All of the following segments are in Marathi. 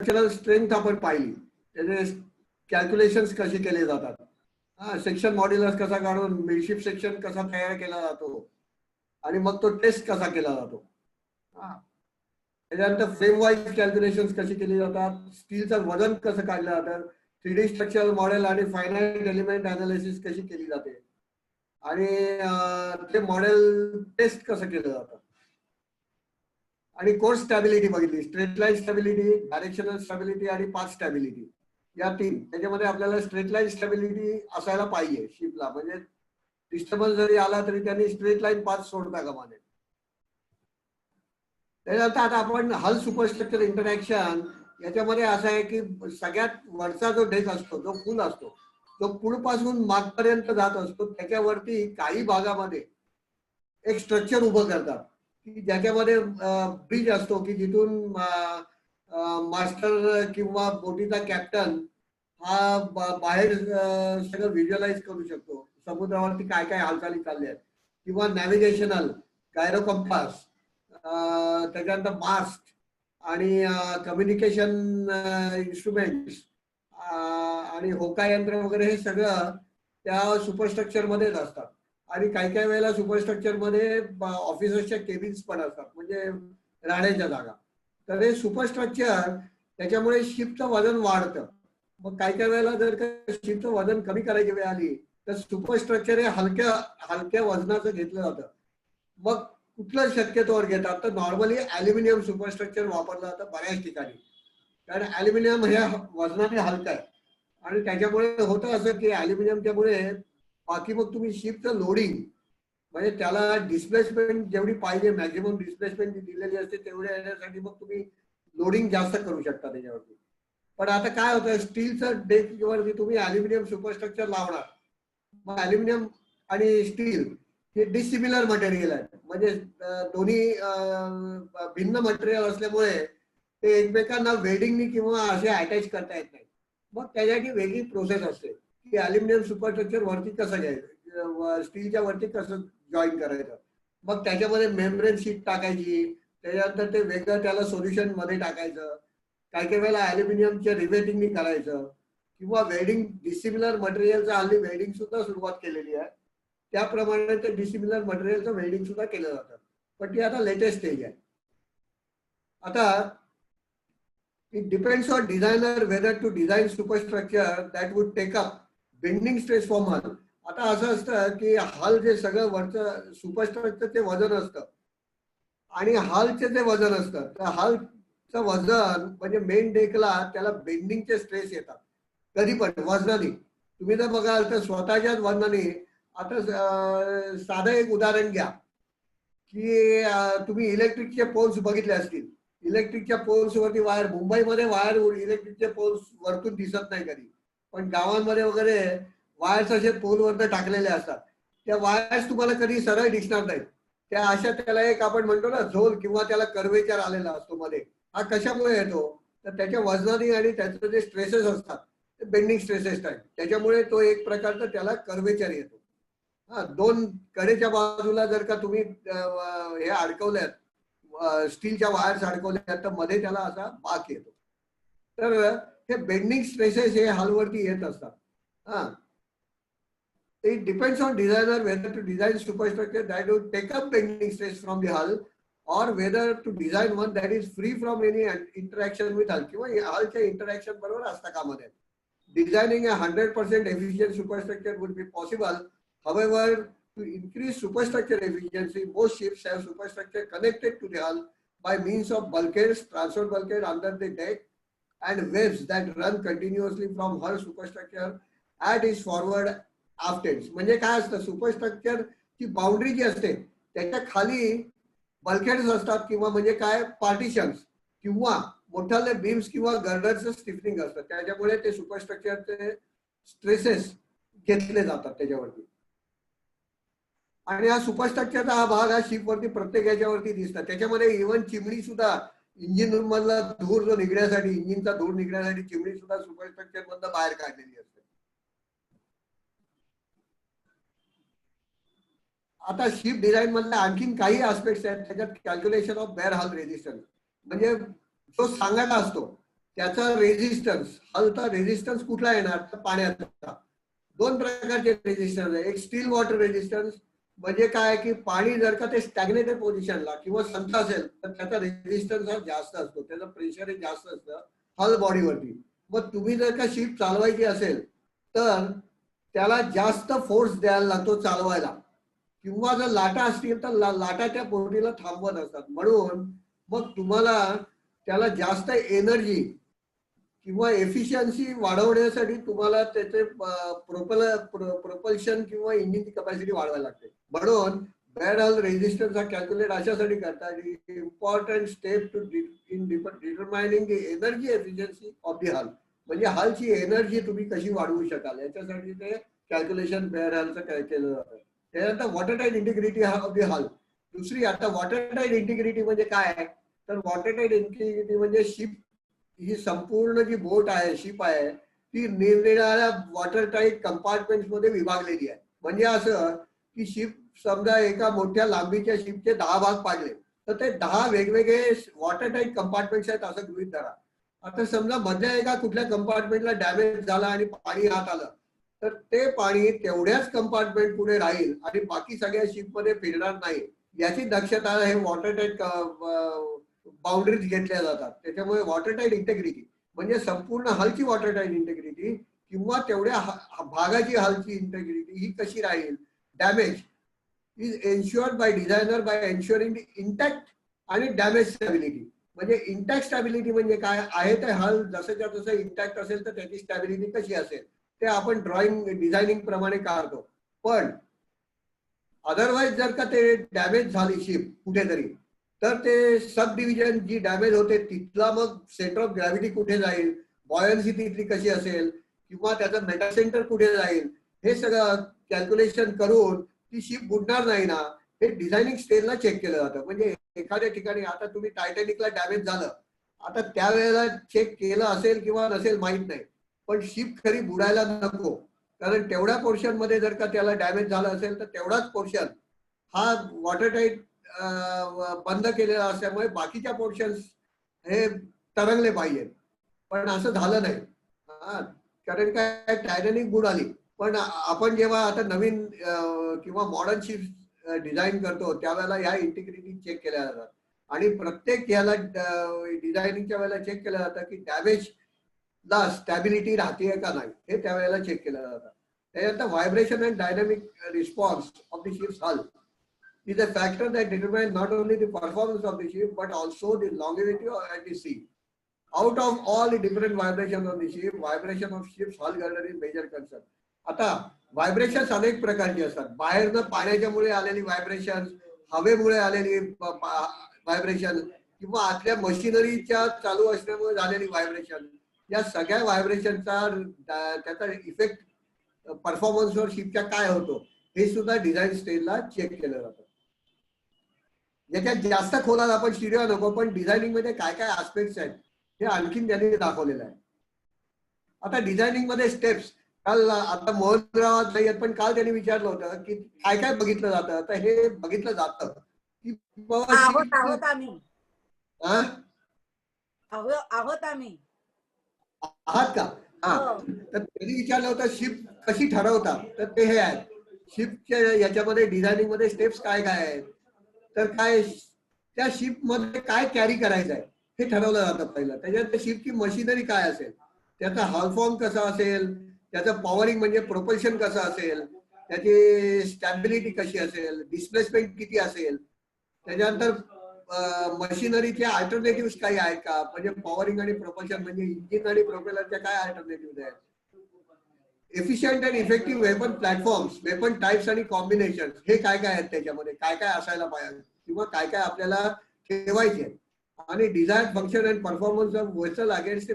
स्ट्रक्चरल स्ट्रेंथ आपण पाहिली, त्याचे कॅल्क्युलेशन्स कसे केले जातात, सेक्शन मॉड्युलस कसा काढून मिडशिप सेक्शन कसा तयार केला जातो आणि मग तो टेस्ट कसा केला जातो. त्याच्यानंतर फ्रेम वाईज कॅल्क्युलेशन्स कशी केली जातात, स्टीलचं वजन कसं काढलं जातं, 3D स्ट्रक्चरल मॉडेल आणि फायनाईट एलिमेंट अनालिसिस कशी केली जाते आणि ते मॉडेल टेस्ट कसं केलं जातं. आणि कोर्स स्टॅबिलिटी बघितली, straight line stability, directional stability आणि पाथ स्टॅबिलिटी, या तीन. त्याच्यामध्ये आपल्याला स्ट्रेट लाईन स्टॅबिलिटी असायला पाहिजे शिपला, म्हणजे डिस्टर्बन्स जरी आला तरी त्यांनी स्ट्रेट लाईन पाथ सोडता कामा नये. त्याच्यानंतर आता आपण हल सुपरस्ट्रक्चर इंटरॅक्शन याच्यामध्ये असं आहे की सगळ्यात वरचा जो डेक असतो, जो पूल असतो, तो पुढपासून मागपर्यंत जात असतो. त्याच्यावरती काही भागामध्ये एक स्ट्रक्चर उभं करतात की ज्याच्यामध्ये ब्रिज असतो की जिथून मास्टर किंवा बोटीचा कॅप्टन हा बाहेर सगळं व्हिज्युअलाइज करू शकतो, समुद्रावरती काय काय हालचाली चालल्या आहेत, किंवा नॅव्हिगेशनल गायरो कंपास, त्याच्यानंतर मास्ट आणि कम्युनिकेशन इन्स्ट्रुमेंट्स आणि होका यंत्र वगैरे हे सगळं त्या सुपरस्ट्रक्चर मध्येच असतात. आणि काही काही वेळेला सुपरस्ट्रक्चर मध्ये ऑफिसर्सच्या केबिन्स पण असतात, म्हणजे राहण्याच्या जागा. तर हे सुपरस्ट्रक्चर त्याच्यामुळे शिपचं वजन वाढतं. मग काही काही वेळेला जर का शिपचं वजन कमी करायची वेळ आली तर सुपरस्ट्रक्चर हे हलक्या हलक्या वजनाचं घेतलं जातं. मग कुठलं शक्यतोवर घेतात तर नॉर्मली ॲल्युमिनियम सुपरस्ट्रक्चर वापरलं जातं बऱ्याच ठिकाणी, कारण ॲल्युमिनियम हे वजनाने हलकं आहे. आणि त्याच्यामुळे होतं असं की ॲल्युमिनियमच्यामुळे बाकी मग तुम्ही शिपचं लोडिंग, म्हणजे त्याला डिस्प्लेसमेंट जेवढी पाहिजे, मॅक्झिमम डिस्प्लेसमेंट दिलेली असते तेवढ्या येण्यासाठी मग तुम्ही लोडिंग जास्त करू शकता त्याच्यावरती. पण आता काय होतं, स्टीलचं डेकवरती तुम्ही ॲल्युमिनियम सुपरस्ट्रक्चर लावणार, मग ॲल्युमिनियम आणि स्टील हे डिसिमिलर मटेरियल आहे, म्हणजे दोन्ही भिन्न मटेरियल असल्यामुळे ते एकमेकांना वेल्डिंगनी किंवा असे अटॅच करता येत नाही. मग त्याच्यासाठी वेगळी प्रोसेस असते की ॲल्युमिनियम सुपरस्ट्रक्चर वरती कसं घ्यायचं, स्टीलच्या वरती कसं जॉईन करायचं, मग त्याच्यामध्ये मेम्ब्रेन शीट टाकायची, त्याच्यानंतर ते वेगळं त्याला सोल्युशन मध्ये टाकायचं, काही काही वेळेला ॲल्युमिनियमच्या रिवेटिंगनी करायचं, किंवा वेल्डिंग डिसिमिलर मटेरियलचं हल्ली वेल्डिंग सुद्धा सुरुवात केलेली आहे. त्याप्रमाणे ते डिसिमिलर मटेरियलचं वेल्डिंग सुद्धा केलं जातं, पण ती आता लेटेस्ट स्टेज आहे. आता it depends on designer whether to design superstructure that would take up bending stress from hull. आता असं असतं की हल जे सगळं वरचं सुपरस्ट्रक्चरचे वजन असतं आणि हलचे जे वजन असतं, तर हलचं वजन म्हणजे मेन डेकला त्याला बेंडिंगचे स्ट्रेस येतात कधी पण वजनाने. तुम्ही जर बघाल तर स्वतःच्याच वजनाने, आता साधं एक उदाहरण घ्या की तुम्ही इलेक्ट्रिकचे पोल्स बघितले असतील. इलेक्ट्रिकच्या पोल्स वरती वायर, मुंबईमध्ये वायर इलेक्ट्रिकचे पोल्स वरतून दिसत नाही कधी, पण गावांमध्ये वगैरे वायर्स असे पोलवरती टाकलेले असतात. त्या वायर्स तुम्हाला कधी सरळ दिसणार नाहीत, त्या अशा, त्याला एक आपण म्हणतो ना झोल, किंवा त्याला कर्वेचर आलेला असतो मध्ये. हा कशामुळे येतो तर त्याच्या वजनाने आणि त्याचे जे स्ट्रेसेस असतात ते बेंडिंग स्ट्रेसेस आहेत, त्याच्यामुळे तो एक प्रकारचा त्याला कर्वेचर येतो. दोन कडेच्या बाजूला जर का तुम्ही हे अडकवल्यात, स्टीलच्या वायर्स अडकवल्या, तर मध्ये त्याला असा बाक येतो. तर हे बेंडिंग स्ट्रेसेस हे हलवरती येत असतात. It depends on designer whether to design superstructure that would take up bending stress from the hull, or whether to design one that is free from any interaction with hull, किंवा हलच्या इंटरॅक्शन बरोबर असता कामा नये. Designing a 100% efficient superstructure would be possible. However, to increase superstructure efficiency, most ships have superstructure connected to the hull by means of bulkheads, transfer bulkhead under the deck, and webs that run continuously from hull superstructure at its forward aft ends. म्हणजे काय असतं, सुपरस्ट्रक्चर ची बाउंड्री जी असते त्याच्या खाली बल्कहेड्स असतात, किंवा म्हणजे काय पार्टिशन्स, किंवा मोठाले बीम्स किंवा गर्डरचं स्टिफनिंग असतं, त्याच्यामुळे ते सुपरस्ट्रक्चरचे स्ट्रेसेस घेतले जातात त्याच्यावरती. आणि हा सुपरस्ट्रक्चरचा हा भाग हा शिपवरती प्रत्येक याच्यावरती दिसतात. त्याच्यामध्ये इव्हन चिमणी सुद्धा, इंजिन रूम मधला धूर जो निघण्यासाठी, इंजिनचा धूर निघण्यासाठी चिमणी सुद्धा सुपरस्ट्रक्चर मधनं बाहेर काढलेली असते. आता शिप डिझाईन मधले आणखीन काही आस्पेक्ट्स आहेत त्याच्यात. कॅल्क्युलेशन ऑफ बेअर हल रेजिस्टन्स, म्हणजे जो सांगायला असतो त्याचा रेझिस्टन्स, हलचा रेझिस्टन्स कुठला येणार तर पाण्याचा. दोन प्रकारचे रेझिस्टन्स आहे. एक स्टील वॉटर रेझिस्टन्स म्हणजे काय की पाणी जर का ते स्टॅग्नेटेड पोझिशनला किंवा संथ असेल तर त्याचा रेझिस्टन्स हा जास्त असतो, त्याचं प्रेशर जास्त असतं हल बॉडीवरती. मग तुम्ही जर का शिप चालवायची असेल तर त्याला जास्त फोर्स द्यायला लागतो चालवायला, किंवा जर लाटा असतील तर लाटा त्या बोटीला थांबवत असतात. म्हणून मग तुम्हाला त्याला जास्त एनर्जी किंवा एफिशियन्सी वाढवण्यासाठी तुम्हाला त्याचे प्रोपल्शन किंवा इंजिनची कपॅसिटी वाढवायला लागते. म्हणून बेड हल रेझिस्टन्स हा कॅल्क्युलेट अशासाठी करतात, important step too in determining the energy efficiency of the hull. म्हणजे हलची एनर्जी तुम्ही कशी वाढवू शकाल याच्यासाठी ते कॅल्क्युलेशन बेड हलचं केलं जातं. त्यानंतर water tight integrity of the हल. दुसरी आता वॉटर टाईट इंटिग्रिटी म्हणजे काय तर वॉटर टाईट इंटिग्रिटी म्हणजे शिप ही संपूर्ण जी बोट आहे, शिप आहे, ती निरनिराळ्या वॉटर टाईट कंपार्टमेंट मध्ये विभागलेली आहे. म्हणजे असं की शिप समजा एका मोठ्या लांबीच्या शिपचे 10 भाग पाडले तर ते 10 वेगवेगळे वॉटर टाईट कंपार्टमेंट्स आहेत असं गृहीत धरा. आता समजा मधल्या एका कुठल्या कंपार्टमेंटला डॅमेज झाला आणि पाणी आत आलं तर ते पाणी तेवढ्याच कंपार्टमेंट पुढे राहील आणि बाकी सगळ्या शिप मध्ये फिरणार नाही याची दक्षता हे वॉटर टाईट बाउंड्रीज घेतल्या जातात. त्याच्यामुळे वॉटर टाईट इंटेग्रिटी म्हणजे संपूर्ण हलची वॉटर टाईट इंटेग्रिटी किंवा तेवढ्या भागाची हलची इंटेग्रिटी ही कशी राहील. Damage is ensured by designer by ensuring the intact आणि डॅमेज स्टॅबिलिटी. म्हणजे इंटॅक्ट स्टॅबिलिटी म्हणजे काय आहे ते हल जसंच्या तसं इंटॅक्ट असेल तर त्याची स्टॅबिलिटी कशी असेल ते आपण ड्रॉइंग डिझायनिंग प्रमाणे काढतो. पण अदरवाईज जर का ते डॅमेज झाली शिप कुठेतरी तर ते सब डिव्हिजन जी डॅमेज होते तिथला मग सेंटर ऑफ ग्रॅव्हिटी कुठे जाईल, बॉयन्सी तिथली कशी असेल किंवा त्याचं मेटा सेंटर कुठे जाईल हे सगळं कॅल्क्युलेशन करून ती शिप बुडणार नाही ना हे डिझायनिंग स्टेजला चेक केलं जातं. म्हणजे एखाद्या ठिकाणी आता तुम्ही टायटॅनिकला डॅमेज झालं, आता त्यावेळेला चेक केलं असेल किंवा नसेल माहित नाही, पण शिप खरी बुडायला नको कारण तेवढ्या पोर्शन मध्ये जर का त्याला डॅमेज झालं असेल तर तेवढाच पोर्शन हा वॉटर टाईट बंद केलेला असल्यामुळे बाकीच्या पोर्शन्स हे तरंगले पाहिजे. पण असं झालं नाही. कारण काय टायटॅनिक बुडाली. पण आपण जेव्हा आता नवीन किंवा मॉडर्न शिप डिझाईन करतो त्यावेळेला ह्या इंटिग्रिटी चेक केल्या जातात आणि प्रत्येक ह्याला डिझायनिंगच्या वेळेला चेक केलं जातं की डॅमेज ला स्टॅबिलिटी राहते का नाही हे त्यावेळेला चेक केलं जातं. त्यानंतर vibration and dynamic response of the ships हल is a factor that determines not only the performance of the ship but also the longevity at the sea. Out of all the different vibrations of the ship, vibration of ship's hull girder is major concern. आता व्हायब्रेशन अनेक प्रकारची असतात. बाहेरनं पाण्याच्यामुळे आलेली व्हायब्रेशन, हवेमुळे आलेली व्हायब्रेशन किंवा आतल्या मशिनरीच्या चालू असल्यामुळे झालेली व्हायब्रेशन, या सगळ्या व्हायब्रेशनचा त्याचा इफेक्ट परफॉर्मन्सवर शिपच्या काय होतो हे सुद्धा डिझाईन स्टेजला चेक केलं जातं. याच्यात जास्त खोलात आपण शिरूया नको, पण डिझायनिंग मध्ये काय काय आस्पेक्ट्स आहेत हे आणखीन त्यांनी दाखवलेलं आहे. आता डिझायनिंग मध्ये स्टेप्स काल आता मोहनरावात नाही पण काल त्यांनी विचारलं होतं की काय काय बघितलं जातं. तर हे बघितलं जातं की आहोत आम्ही आहात का. तर त्यांनी विचारलं होतं शिप कशी ठरवतात तर ते हे आहेत शिपच्या याच्यामध्ये डिझायनिंग मध्ये स्टेप्स काय काय आहेत. तर काय त्या शिप मध्ये काय कॅरी करायचं आहे हे ठरवलं जातं पहिलं. त्याच्यात शिपची मशिनरी काय असेल, त्याचा हॉल फॉर्म कसा असेल, त्याचं पॉवरिंग म्हणजे प्रोपल्शन कसं असेल, त्याची स्टॅबिलिटी कशी असेल, डिस्प्लेसमेंट किती असेल, त्याच्यानंतर मशिनरीचे अल्टरनेटिव्ह काही आहेत का, म्हणजे पॉवरिंग आणि प्रोपल्शन म्हणजे इंजिन आणि प्रोपेलरच्या काय अल्टरनेटिव्ह आहेत, efficient and effective weapon platforms, weapon types आणि कॉम्बिनेशन हे काय काय आहेत, त्याच्यामध्ये काय काय असायला पाहिजे किंवा काय काय आपल्याला ठेवायचे, आणि desire function and performance of vessel against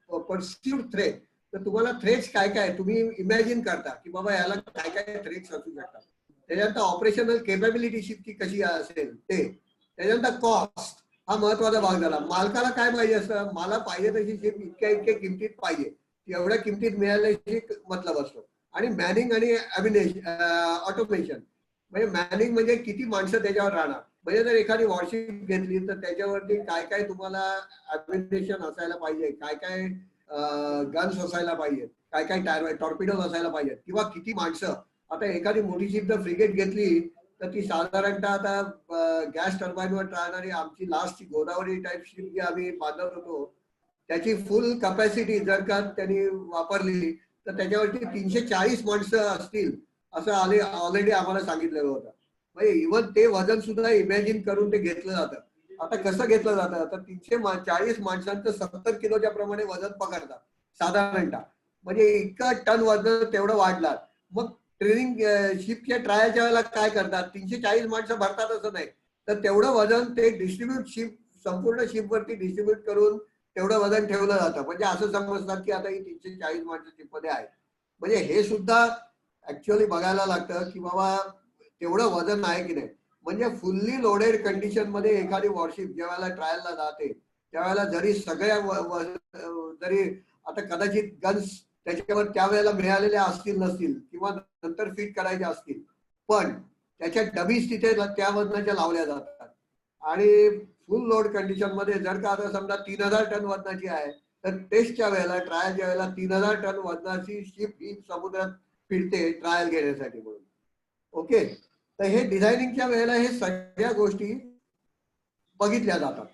perceived threat. तर तुम्हाला थ्रेट्स काय काय तुम्ही इमॅजिन करता की बाबा याला काय काय थ्रेट्स असू शकतात. त्याच्यानंतर ऑपरेशनल केपेबिलिटी शिपची कशी असेल ते. त्याच्यानंतर कॉस्ट हा महत्वाचा भाग झाला. मालकाला काय पाहिजे असतं, मला पाहिजे तशी शिप इतक्या इतक्या किमतीत पाहिजे, एवढ्या किमतीत मिळाल्याची मतलब असतो. आणि मॅनिंग आणि ऑटोमेशन म्हणजे मॅनिंग म्हणजे किती माणसं त्याच्यावर राहणार. म्हणजे जर एखादी वॉरशिप घेतली तर त्याच्यावरती काय काय तुम्हाला ॲम्युनिशन असायला पाहिजे, काय काय गन्स असायला पाहिजेत, काय काय टॉर्पिडोज असायला पाहिजेत, किंवा किती माणसं. आता एखादी मोठी शिप जर फ्रिगेट घेतली तर ती साधारणतः आता गॅस टर्बाईनवर चालणारी आमची लास्टची गोदावरी टाईप शिप जी आम्ही बांधत होतो त्याची फुल कपॅसिटी जर का त्यांनी वापरली तर त्याच्यावरती 340 माणसं असतील असं ऑलरेडी आम्हाला सांगितलेलं होतं. म्हणजे इव्हन ते वजन सुद्धा इमॅजिन करून ते घेतलं जातं. आता कसं घेतलं जातं, तर 340 माणसांचं 70 किलोच्या प्रमाणे वजन पकडतात साधारणतः. म्हणजे इतका टन वजन तेवढं वाढलं. मग ट्रेनिंग शिपच्या ट्रायलच्या वेळेला काय करतात, 340 माणसं भरतात असं नाही, तर तेवढं वजन ते डिस्ट्रीब्यूट शिप संपूर्ण शिपवरती डिस्ट्रीब्यूट करून तेवढं वजन ठेवलं जातं. म्हणजे असं समजतात की आता ही 340 माणसं शिपमध्ये आहेत. म्हणजे हे सुद्धा ऍक्च्युअली बघायला लागतं की बाबा तेवढं वजन आहे की नाही. म्हणजे फुल्ली लोडेड कंडिशन मध्ये एखादी वॉरशिप ज्यावेळेला ट्रायलला जाते त्यावेळेला जरी सगळ्या जरी आता कदाचित गन्स त्याच्यावर त्यावेळेला मिळालेल्या असतील नसतील किंवा नंतर फिट करायचे असतील, पण त्याच्या डबीज तिथे त्या वजनाच्या लावल्या जातात. आणि फुल लोड कंडिशन मध्ये जर का आता समजा 3000 टन वजनाची आहे तर टेस्टच्या वेळेला ट्रायलच्या वेळेला 3000 टन वजनाची शिप ही समुद्रात फिरते ट्रायल घेण्यासाठी म्हणून. ओके, तर हे डिझायनिंगच्या वेळेला हे सगळ्या गोष्टी बघितल्या जातात.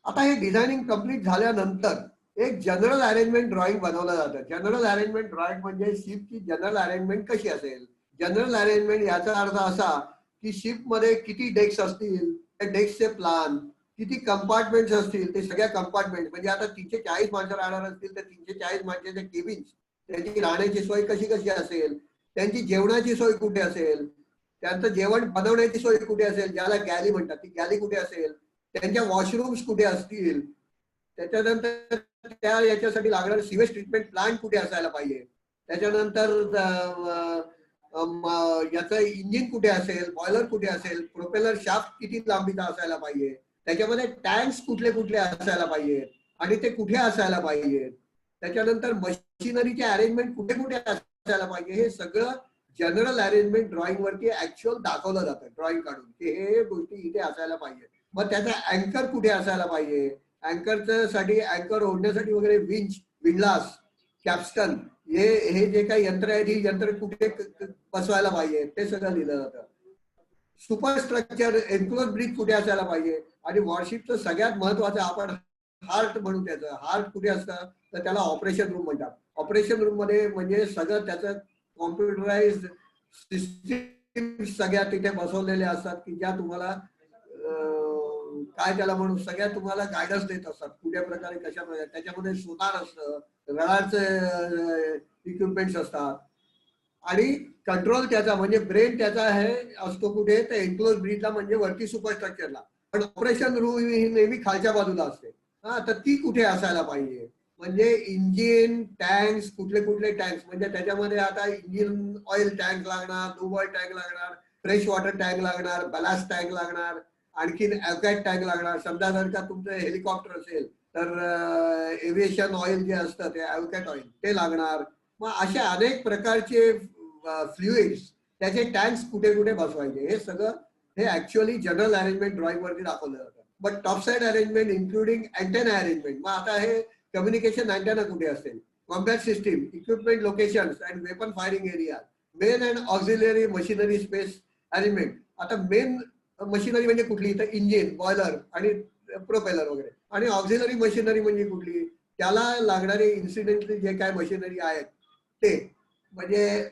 आता हे डिझायनिंग कम्प्लीट झाल्यानंतर एक जनरल अरेंजमेंट ड्रॉइंग बनवलं जातं. जनरल अरेंजमेंट ड्रॉइंग म्हणजे शिपची जनरल अरेंजमेंट कशी असेल. जनरल अरेंजमेंट याचा अर्थ असा की शिपमध्ये किती डेक्स असतील, त्या डेक्सचे प्लान, किती कंपार्टमेंट्स असतील, ते सगळ्या कंपार्टमेंट म्हणजे आता 340 माणसं राहणार असतील तर 340 माणसाचे केबिन्स, त्यांची राहण्याची सोय कशी कशी असेल, त्यांची जेवणाची सोय कुठे असेल, त्यांचं जेवण बनवण्याची सोय कुठे असेल, ज्याला गॅली म्हणतात ती गॅली कुठे असेल, त्यांच्या वॉशरूम्स कुठे असतील, त्याच्यानंतर त्या याच्यासाठी लागणारे सिवेज ट्रीटमेंट प्लांट कुठे असायला पाहिजे, त्याच्यानंतर याचं इंजिन कुठे असेल, बॉयलर कुठे असेल, प्रोपेलर शाफ्ट किती लांबीचा असायला पाहिजे, त्याच्यामध्ये टँक्स कुठले कुठले असायला पाहिजेत आणि ते कुठे असायला पाहिजेत, त्याच्यानंतर मशिनरीचे अरेंजमेंट कुठे कुठे असायला पाहिजे, हे सगळं जनरल अरेंजमेंट ड्रॉइंग वरती ऍक्च्युअल दाखवलं जातं ड्रॉइंग काढून की हे गोष्टी इथे असायला पाहिजे. मग त्याचा अँकर कुठे असायला पाहिजे, अँकरच्या साठी अँकर ओढण्यासाठी वगैरे विंच, विंडलास, कॅप्स्टन, हे जे काही यंत्र आहेत ही यंत्र कुठे बसवायला पाहिजे ते सगळं लिहिलं जातं. सुपर स्ट्रक्चर एन्क्लोज ब्रिज कुठे असायला पाहिजे. आणि वॉरशिपचं सगळ्यात महत्वाचं आपण हार्ट म्हणून त्याचं हार्ट कुठे असतं तर त्याला ऑपरेशन रूम म्हणतात. ऑपरेशन रूम मध्ये म्हणजे सगळं त्याचं कॉम्प्युटराइज सिस्टीम सगळ्या तिथे बसवलेल्या असतात की ज्या तुम्हाला काय त्याला म्हणून सगळ्या तुम्हाला गायडन्स देत असतात कुठल्या प्रकारे कशा प्रकारे. त्याच्यामध्ये सुतार असतं, रडारचे इक्विपमेंट्स असतात आणि कंट्रोल त्याचा म्हणजे ब्रेन त्याचा आहे असतो कुठे तर एन्क्लोज ब्रिजला म्हणजे वरती सुपरस्ट्रक्चरला. पण ऑपरेशन रूम ही नेहमी खालच्या बाजूला असते. हा, तर ती कुठे असायला पाहिजे म्हणजे इंजिन टँक्स कुठले कुठले टँक्स म्हणजे त्याच्यामध्ये आता इंजिन ऑइल टँक लागणार, लूब ऑइल टँक लागणार, फ्रेश वॉटर टँक लागणार, बलास्ट टँक लागणार, आणखीन ॲव्हकॅट टँक लागणार. समजा जर का तुमचं हेलिकॉप्टर असेल तर एव्हिएशन ऑइल जे असतं ते ॲव्हकॅट ऑइल ते लागणार. मग अशा अनेक प्रकारचे फ्लुइड्स त्याचे टँक्स कुठे कुठे बसवायचे हे सगळं हे ऍक्च्युअली जनरल अरेंजमेंट ड्रॉइंग वरती दाखवलं जातं. But top side arrangement including antenna arrangement. मग आता हे कम्युनिकेशन अँटेना कुठे असेल, combat system, equipment locations and weapon firing area, men and auxiliary machinery space arrangement. आता मेन मशिनरी म्हणजे कुठली तर इंजिन, बॉयलर आणि प्रोपेलर वगैरे. आणि ऑक्झिलरी मशिनरी म्हणजे कुठली, त्याला लागणारे इन्सिडेंटली जे काय मशिनरी आहेत ते म्हणजे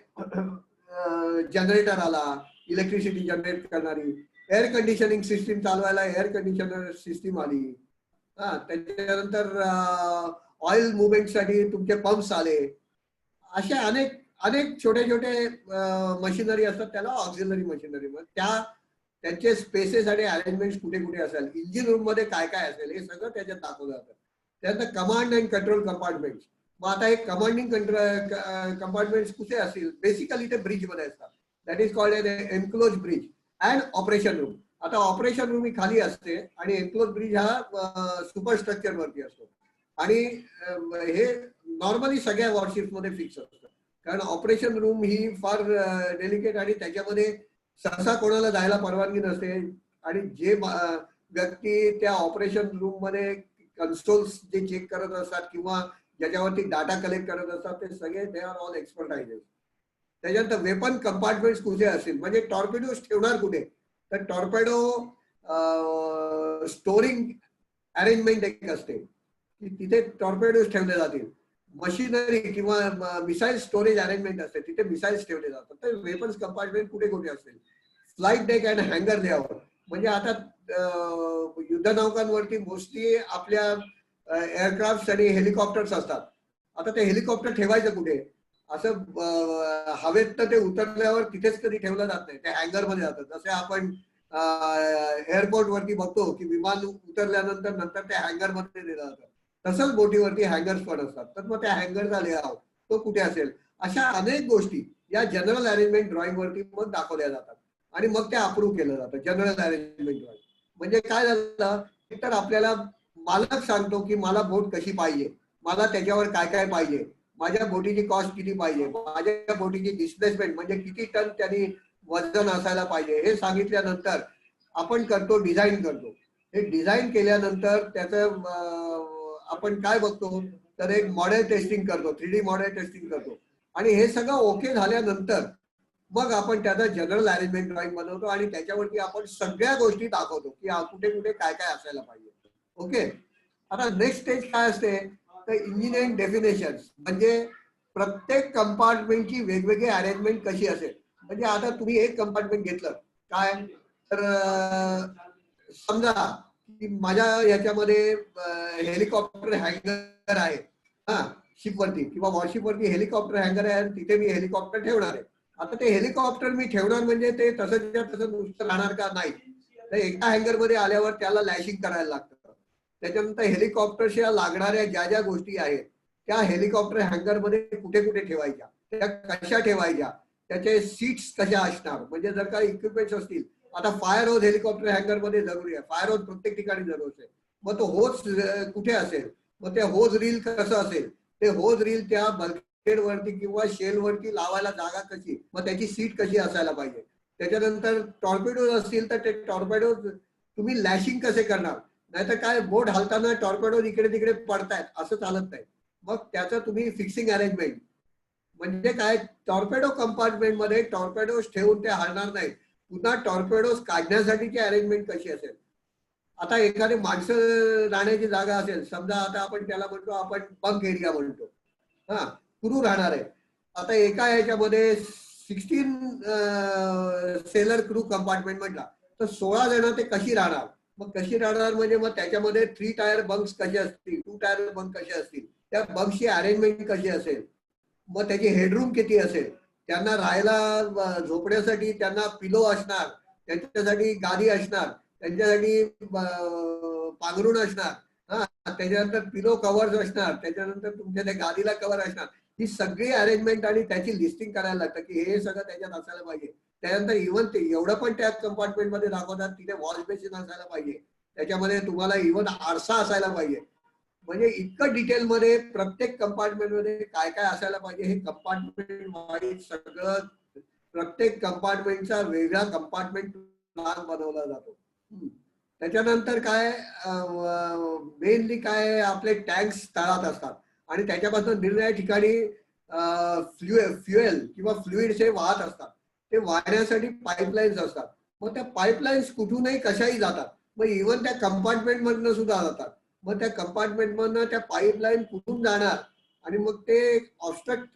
जनरेटर आला, इलेक्ट्रिसिटी जनरेट करणारी, एअर कंडिशनिंग सिस्टीम चालवायला एअर कंडिशनर सिस्टीम आली. हा, त्याच्यानंतर ऑइल मुवमेंटसाठी तुमचे पंप्स आले. असे अनेक अनेक छोटे छोटे मशिनरी असतात त्याला ऑक्झिलरी मशिनरी. मग त्यांचे स्पेसेस आणि अरेंजमेंट कुठे कुठे असेल, इंजिन रूम मध्ये काय काय असेल हे सगळं त्याच्यात दाखवलं जातं. त्यानंतर कमांड अँड कंट्रोल कंपार्टमेंट. मग आता हे कमांडिंग कंपार्टमेंट कुठे असतील, बेसिकली ते ब्रिज मध्ये असतात. That is called an enclosed bridge and operation room. आता ऑपरेशन रूम ही खाली असते आणि एन्क्लोज ब्रिज हा सुपर स्ट्रक्चर वरती असतो. आणि हे नॉर्मली सगळ्या वॉरशिप्स मध्ये फिक्स असतं कारण ऑपरेशन रूम ही फार डेलिकेट आणि त्याच्यामध्ये सहसा कोणाला जायला परवानगी नसते आणि जे व्यक्ती त्या ऑपरेशन रूम मध्ये कन्सोल्स जे चेक करत असतात किंवा ज्याच्यावरती डाटा कलेक्ट करत असतात ते सगळे दे आर ऑल एक्सपर्टायझेस. त्याच्यानंतर वेपन कंपार्टमेंट कुठे असतील म्हणजे टॉर्पेडो ठेवणार कुठे तर टॉर्पेडो स्टोरिंग अरेंजमेंट एक असते की तिथे टॉर्पेडोज ठेवले जातील. मशिनरी किंवा मिसाईल स्टोरेज अरेंजमेंट असते तिथे मिसाईल्स ठेवले जातात. तर वेपन्स कंपार्टमेंट कुठे कुठे असतील. फ्लाईट डेक अँड हँगर द्यावर म्हणजे आता युद्धनौकांवरती मोस्टली आपल्या एअरक्राफ्ट आणि हेलिकॉप्टर्स असतात. आता ते हेलिकॉप्टर ठेवायचं कुठे असं हवेत तर ते उतरल्यावर तिथेच कधी ठेवलं जात नाही. ते हँगर मध्ये जातं. जसे आपण एअरपोर्ट वरती बघतो की विमान उतरल्यानंतर नंतर ते हँगर मध्ये दिलं जातं. तसंच बोटीवरती हँगर्स पण असतात. तर मग त्या हँगरचा लेआउट तो कुठे असेल अशा अनेक गोष्टी या जनरल अरेंजमेंट ड्रॉइंग वरती मग दाखवल्या जातात आणि मग ते अप्रूव्ह केलं जातं जनरल अरेंजमेंट ड्रॉइंग. म्हणजे काय झालं तर आपल्याला मालक सांगतो की मला बोट कशी पाहिजे, मला त्याच्यावर काय काय पाहिजे, माझ्या बोटीची कॉस्ट किती पाहिजे, माझ्या बोटीची डिस्प्लेसमेंट म्हणजे किती टन त्यांनी वजन असायला पाहिजे हे सांगितल्यानंतर आपण करतो डिझाईन करतो. हे डिझाईन केल्यानंतर त्याचं आपण काय बघतो तर एक मॉडेल टेस्टिंग करतो, 3D मॉडेल टेस्टिंग करतो आणि हे सगळं ओके झाल्यानंतर मग आपण त्याचा जनरल अरेंजमेंट ड्रॉइंग बनवतो आणि त्याच्यावरती आपण सगळ्या गोष्टी दाखवतो की कुठे कुठे काय काय असायला पाहिजे. ओके. आता नेक्स्ट स्टेज काय असते तर इंजिनिअरिंग डेफिनेशन म्हणजे प्रत्येक कंपार्टमेंटची वेगवेगळी अरेंजमेंट कशी असेल. म्हणजे आता तुम्ही एक कंपार्टमेंट घेतलं काय तर समजा की माझ्या याच्यामध्ये हेलिकॉप्टर हँगर आहे हा शिपवरती किंवा वॉरशिपवरती हेलिकॉप्टर हँगर आहे आणि तिथे मी हेलिकॉप्टर ठेवणार आहे. आता ते हेलिकॉप्टर मी ठेवणार म्हणजे ते तसंच्या तसं नुसतं राहणार का नाही. तर एका हँगर मध्ये आल्यावर त्याला लॅशिंग करायला लागतं. त्याच्यानंतर हेलिकॉप्टरच्या लागणाऱ्या ज्या ज्या गोष्टी आहेत त्या हेलिकॉप्टर हँगर मध्ये कुठे कुठे ठेवायच्या, त्या कशा ठेवायच्या, त्याचे सीट्स कशा असणार म्हणजे जर का इक्विपमेंट्स असतील. आता फायर होज हेलिकॉप्टर हँगर मध्ये जरुरी आहे. फायर होज प्रत्येक ठिकाणी जरूर आहे. मग तो होज कुठे असेल, मग ते होज रील कसं असेल, ते होज रील त्या बल्केड वरती किंवा शेल वरती लावायला जागा कशी, मग त्याची सीट कशी असायला पाहिजे. त्याच्यानंतर टॉर्पेडोज असतील तर ते टॉर्पेडोज तुम्ही लॅशिंग कसे करणार. नाहीतर काय बोट हलताना टॉर्पेडोज इकडे तिकडे पडतायत असं चालत नाही. मग त्याचं तुम्ही फिक्सिंग अरेंजमेंट म्हणजे काय टॉर्पेडो कंपार्टमेंट मध्ये टॉर्पेडोज ठेवून ते हलणार नाही. पुन्हा टॉर्पेडोज काढण्यासाठीची अरेंजमेंट कशी असेल. आता एखादी माणसं राहण्याची जागा असेल समजा आता आपण त्याला म्हणतो आपण बंक एरिया म्हणतो हा क्रू राहणार आहे. आता एका ह्याच्यामध्ये 16 सेलर क्रू कंपार्टमेंट म्हटला तर 16 जण ते कशी राहणार. मग कशी राहणार म्हणजे मग त्याच्यामध्ये 3 टायर बंक्स कसे असतील, 2 टायर बंक कसे असतील, त्या बंक्सची अरेंजमेंट कशी असेल, मग त्याची हेडरूम किती असेल, त्यांना राहायला झोपण्यासाठी त्यांना पिलो असणार, त्यांच्यासाठी गादी असणार, त्यांच्यासाठी पांघरुण असणार हा त्याच्यानंतर पिलो कव्हर्स असणार, त्याच्यानंतर तुमच्या त्या गादीला कव्हर असणार. ही सगळी अरेंजमेंट आणि त्याची लिस्टिंग करायला लागतं की हे सगळं त्याच्यात असायला पाहिजे. त्यानंतर इव्हन ते एवढं पण त्या कंपार्टमेंट मध्ये दाखवतात तिथे वॉश बेसिन असायला पाहिजे, त्याच्यामध्ये तुम्हाला इव्हन आरसा असायला पाहिजे. म्हणजे इतकं डिटेलमध्ये प्रत्येक कंपार्टमेंट मध्ये काय काय असायला पाहिजे हे कंपार्टमेंट वाईज सगळं प्रत्येक कंपार्टमेंटचा वेगळा कंपार्टमेंट प्लॅन बनवला जातो. त्याच्यानंतर काय मेनली काय आपले टँक्स तळात असतात आणि त्याच्यापासून निरनिराळ्या ठिकाणी फ्युएल किंवा फ्लुइड्स हे वाहत असतात. ते वाहण्यासाठी पाईपलाईन्स असतात. मग त्या पाईपलाईन्स कुठूनही कशाही जातात. मग इव्हन त्या कंपार्टमेंट मधनं सुद्धा जातात. मग त्या कंपार्टमेंट मधनं त्या पाईपलाईन कुठून जाणार आणि मग ते ऑब्स्ट्रक्ट